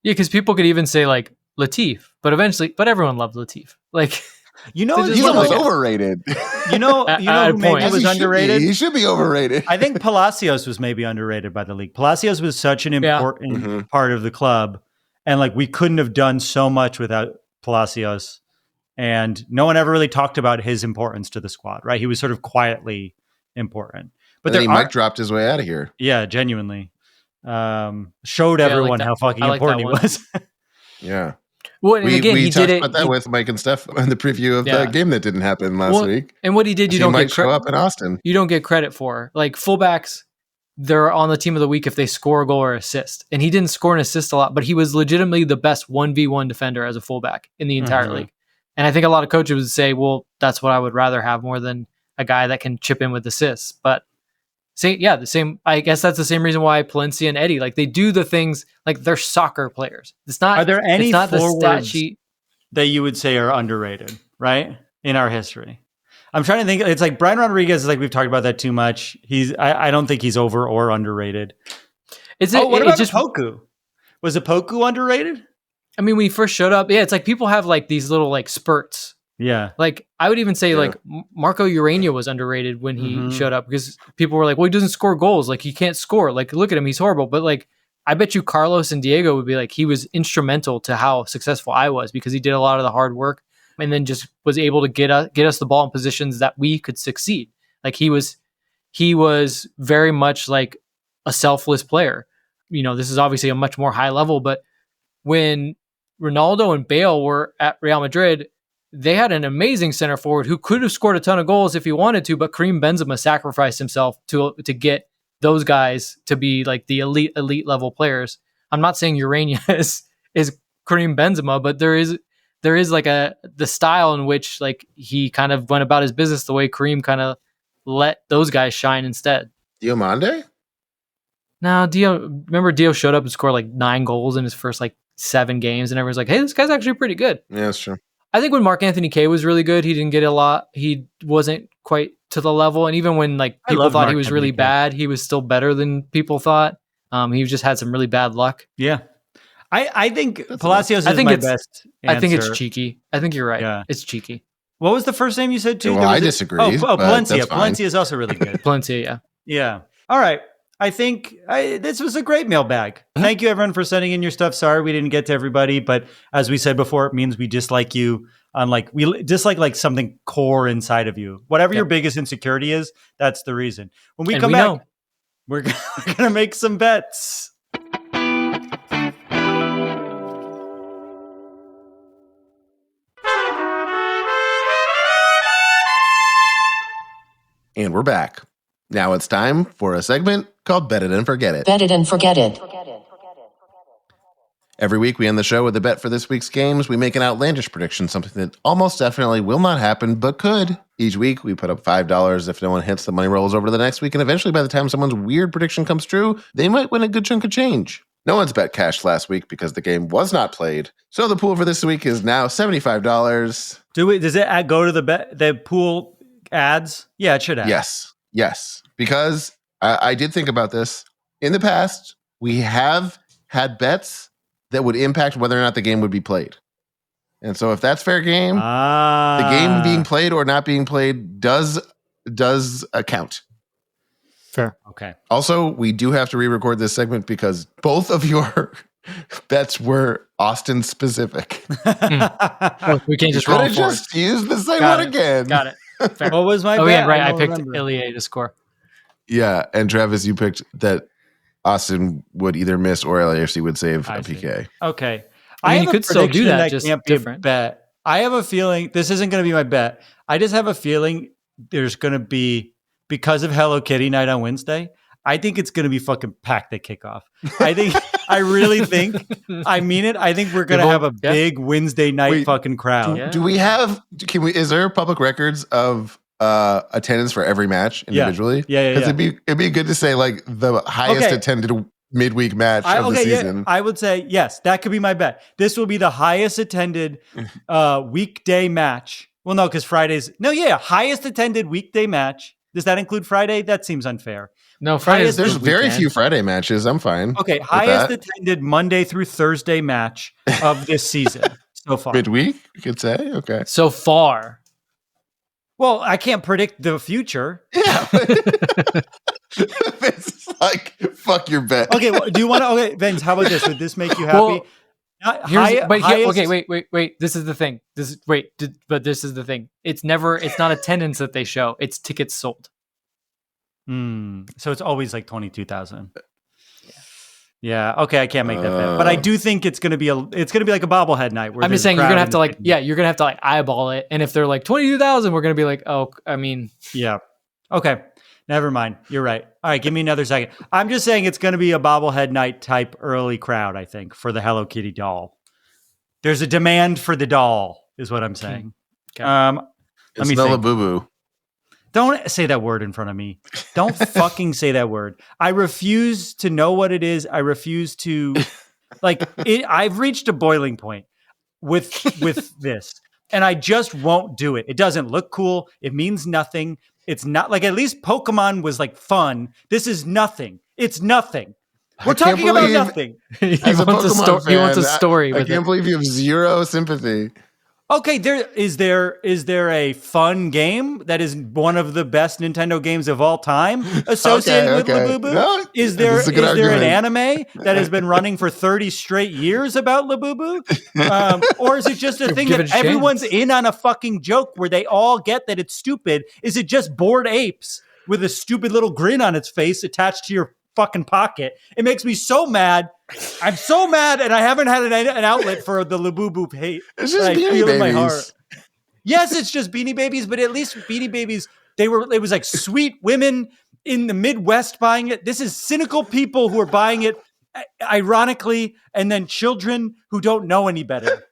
Yeah, because people could even say like Latif, but everyone loved Latif. Like, he's almost overrated. You know who maybe was underrated? He should be overrated. I think Palacios was maybe underrated by the league. Palacios was such an important part of the club, and like we couldn't have done so much without Palacios. And no one ever really talked about his importance to the squad, right? He was sort of quietly important. But then Mike dropped his way out of here. Yeah, genuinely. Showed everyone how fucking important he was. Yeah. Well, and again, we he talked did it. about that with Mike and Steph in the preview of the game that didn't happen last week. And what he did, you he don't might get show up in Austin. You don't get credit for. Like fullbacks, they're on the team of the week if they score a goal or assist. And he didn't score an assist a lot, but he was legitimately the best 1v1 defender as a fullback in the entire league. And I think a lot of coaches would say, well, that's what I would rather have more than a guy that can chip in with assists. But the same. I guess that's the same reason why Palencia and Eddie, like they do the things like they're soccer players. It's not. Are there any it's not the stat forwards sheet that you would say are underrated, right? In our history. I'm trying to think. It's like Brian Rodriguez is like, we've talked about that too much. I don't think he's over or underrated. What about Poku? Was Poku underrated? I mean, when he first showed up, it's like people have like these little like spurts. Yeah. Like I would even say like Marco Urania was underrated when he showed up because people were like, well, he doesn't score goals. Like he can't score. Like look at him. He's horrible. But like, I bet you Carlos and Diego would be like, he was instrumental to how successful I was because he did a lot of the hard work and then just was able to get us the ball in positions that we could succeed. Like he was very much like a selfless player. You know, this is obviously a much more high level, but when Ronaldo and Bale were at Real Madrid, they had an amazing center forward who could have scored a ton of goals if he wanted to, but Karim Benzema sacrificed himself to get those guys to be like the elite level players. I'm not saying Urania is Karim Benzema, but there is like the style in which like he kind of went about his business the way Karim kind of let those guys shine instead. Diomande? No, remember Dio showed up and scored like 9 goals in his first like 7 games, and everyone's like, hey, this guy's actually pretty good. Yeah, that's true. I think when Mark Anthony Kaye was really good, he didn't get a lot. He wasn't quite to the level. And even when like people thought he was really bad, he was still better than people thought. He just had some really bad luck. Yeah. I think Palacios is my best answer. I think it's cheeky. I think you're right. Yeah. It's cheeky. What was the first name you said too? Well, I disagree. Palencia. Palencia is also really good. Palencia, yeah. Yeah. All right. I think this was a great mailbag. Thank you, everyone, for sending in your stuff. Sorry we didn't get to everybody, but as we said before, it means we dislike you. We dislike like something core inside of you. Whatever your biggest insecurity is, that's the reason. When we come back, we're going to make some bets. And we're back. Now it's time for a segment called Bet It and Forget It. Bet it and forget it. Every week we end the show with a bet for this week's games. We make an outlandish prediction, something that almost definitely will not happen, but could. Each week we put up $5. If no one hits, the money rolls over to the next week, and eventually by the time someone's weird prediction comes true, they might win a good chunk of change. No one's bet cash last week because the game was not played. So the pool for this week is now $75. Does it go to the pool ads? Yeah, it should add. Yes. Because I did think about this. In the past, we have had bets that would impact whether or not the game would be played. And so if that's fair game, the game being played or not being played does count. Fair. Okay. Also, we do have to re-record this segment because both of your bets were Austin specific. We can't just roll just use the same one again. Got it. Fair. What was my bet? Yeah, right. I picked Ilie to score. Yeah, and Travis, you picked that Austin would either miss or LAFC would save a PK. Okay. I mean, you could still do that, just different. Bet. I have a feeling this isn't going to be my bet. I just have a feeling there's going to be, because of Hello Kitty night on Wednesday, I think it's going to be fucking packed at kickoff. I really think, I mean it. I think we're going to have a big Wednesday night fucking crowd. Do we have, is there public records of attendance for every match individually? Yeah. Because it'd be good to say like the highest attended midweek match of the season. Yeah. I would say, yes, that could be my bet. This will be the highest attended weekday match. Well, no, because highest attended weekday match. Does that include Friday? That seems unfair. No, Fridays. There's very few Friday matches. I'm fine. Okay, highest attended Monday through Thursday match of this season so far. Midweek, you could say. Okay. So far. Well, I can't predict the future. Yeah. It's like, fuck your bet. Okay, well, do you want to? Okay, Vince, how about this? Would this make you happy? Wait. This is the thing. But this is the thing. It's not attendance that they show. It's tickets sold. So it's always like 22,000. Yeah. Okay. I can't make that bet, but I do think it's gonna be like a bobblehead night. Where I'm just saying you're gonna have to like eyeball it, and if they're like 22,000, we're gonna be like, oh, I mean, yeah. Okay. Never mind. You're right. All right. Give me another second. I'm just saying it's gonna be a bobblehead night type early crowd. I think for the Hello Kitty doll. There's a demand for the doll, is what I'm saying. Okay. Let me the think. Labubu. Don't say that word in front of me. Don't fucking say that word. I refuse to know what it is. I refuse to I've reached a boiling point with this, and I just won't do it. It doesn't look cool. It means nothing. It's not like, at least Pokemon was like fun. This is nothing. It's nothing. We're talking about nothing. He wants a story. I can't believe you have zero sympathy. Okay, is there a fun game that is one of the best Nintendo games of all time associated with Labubu? No, is there an anime that has been running for 30 straight years about Labubu? Or is it just a thing that everyone's in on a fucking joke where they all get that it's stupid? Is it just bored apes with a stupid little grin on its face attached to your fucking pocket? It makes me so mad. I'm so mad, and I haven't had an outlet for the Labubu hate. It's just Beanie Babies. My heart. Yes, it's just Beanie Babies, but at least Beanie Babies, it was like sweet women in the Midwest buying it. This is cynical people who are buying it, ironically, and then children who don't know any better.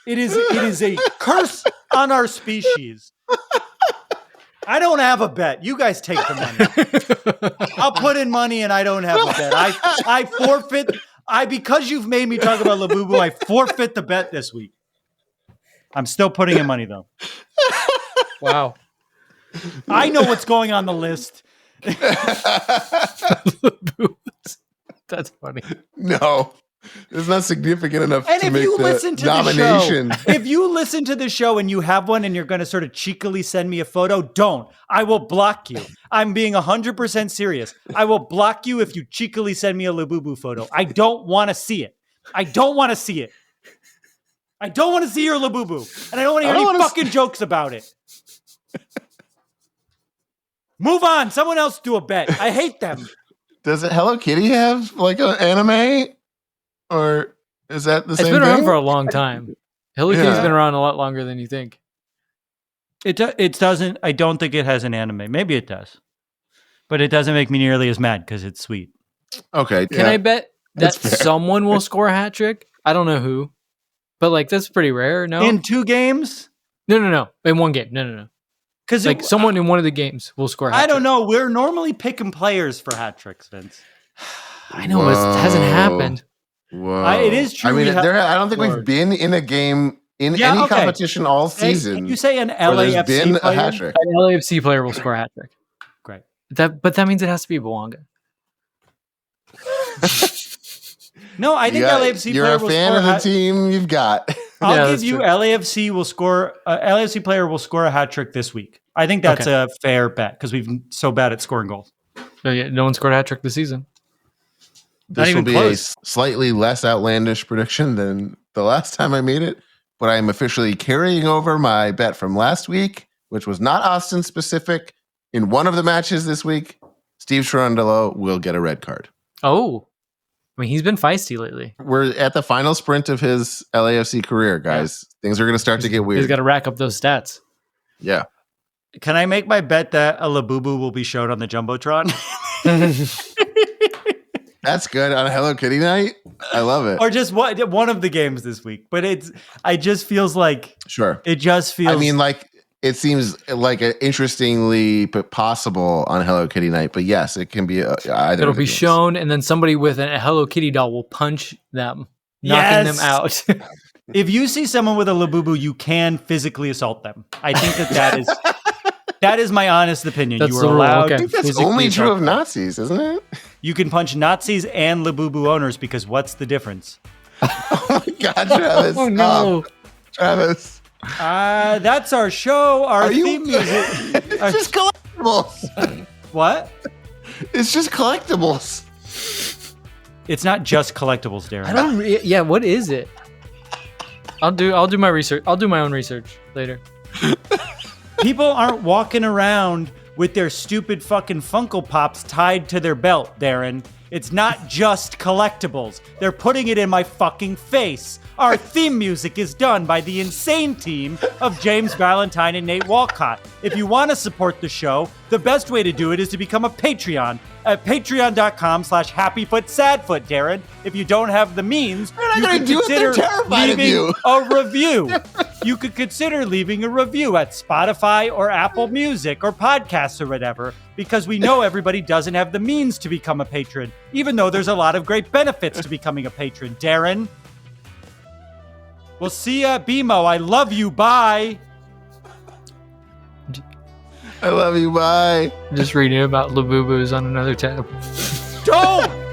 It is a curse on our species. I don't have a bet. You guys take the money. I'll put in money, and I don't have a bet. I forfeit. Because you've made me talk about Labubu, I forfeit the bet this week. I'm still putting in money, though. Wow. I know what's going on the list. That's funny. No. It's not significant enough and to if make you the listen to nomination. The show, if you listen to the show and you have one and you're going to sort of cheekily send me a photo, don't. I will block you. I'm being 100% serious. I will block you if you cheekily send me a Labubu photo. I don't want to see it. I don't want to see it. I don't want to see your Labubu. And I don't want to hear any fucking jokes about it. Move on. Someone else do a bet. I hate them. Does it Hello Kitty have like an anime? Or is that the same thing? It's been around for a long time. Hello Kitty's been around a lot longer than you think. It doesn't. I don't think it has an anime. Maybe it does. But it doesn't make me nearly as mad because it's sweet. Okay. Can I bet that someone will score a hat trick? I don't know who. But like that's pretty rare, no? In 2 games? No. In 1 game. No. Because like someone in one of the games will score a hat trick. I don't know. We're normally picking players for hat tricks, Vince. I know, it hasn't happened. Whoa. It is true. I mean, I don't think we've been in a game in any competition all season. Can you say an LAFC been player? A hat trick. An LAFC player will score a hat trick. Great. But that means it has to be Bwanga. No, I think LAFC player will score. You're a fan of the team you've got. I'll give you LAFC will score. LAFC player will score a hat trick this week. I think that's a fair bet because we've been so bad at scoring goals. Oh, yeah, no one scored a hat trick this season. This will be a slightly less outlandish prediction than the last time I made it, but I am officially carrying over my bet from last week, which was not Austin specific. In one of the matches this week, Steve Cherundolo will get a red card. Oh, I mean, he's been feisty lately. We're at the final sprint of his LAFC career, guys. Yeah. Things are going to start to get weird. He's got to rack up those stats. Yeah. Can I make my bet that a Labubu will be shown on the Jumbotron? That's good on Hello Kitty night. I love it. Or just one of the games this week. But it just feels like... Sure. It just feels... I mean, like, it seems like an interestingly possible on Hello Kitty night. But yes, it can be either. It'll be shown, and then somebody with a Hello Kitty doll will punch them, knocking them out. If you see someone with a Labubu, you can physically assault them. I think that is... That is my honest opinion. That's you are allowed. I think that's only true of Nazis, isn't it? You can punch Nazis and Labubu owners because what's the difference? Oh my God, Travis! Oh no, Travis! That's our show. Our theme music. It's just collectibles. What? It's just collectibles. It's not just collectibles, Darren. I don't. Yeah, what is it? I'll do my research. I'll do my own research later. People aren't walking around with their stupid fucking Funko Pops tied to their belt, Darren. It's not just collectibles. They're putting it in my fucking face. Our theme music is done by the insane team of James Valentine and Nate Walcott. If you want to support the show, the best way to do it is to become a Patreon at patreon.com/happyfootsadfoot, Darren. If you don't have the means, you could consider leaving a review. You could consider leaving a review at Spotify or Apple Music or podcasts or whatever, because we know everybody doesn't have the means to become a patron, even though there's a lot of great benefits to becoming a patron. Darren, we'll see you at BMO. I love you. Bye. I love you. Bye. Just reading about bubus on another tab. Don't!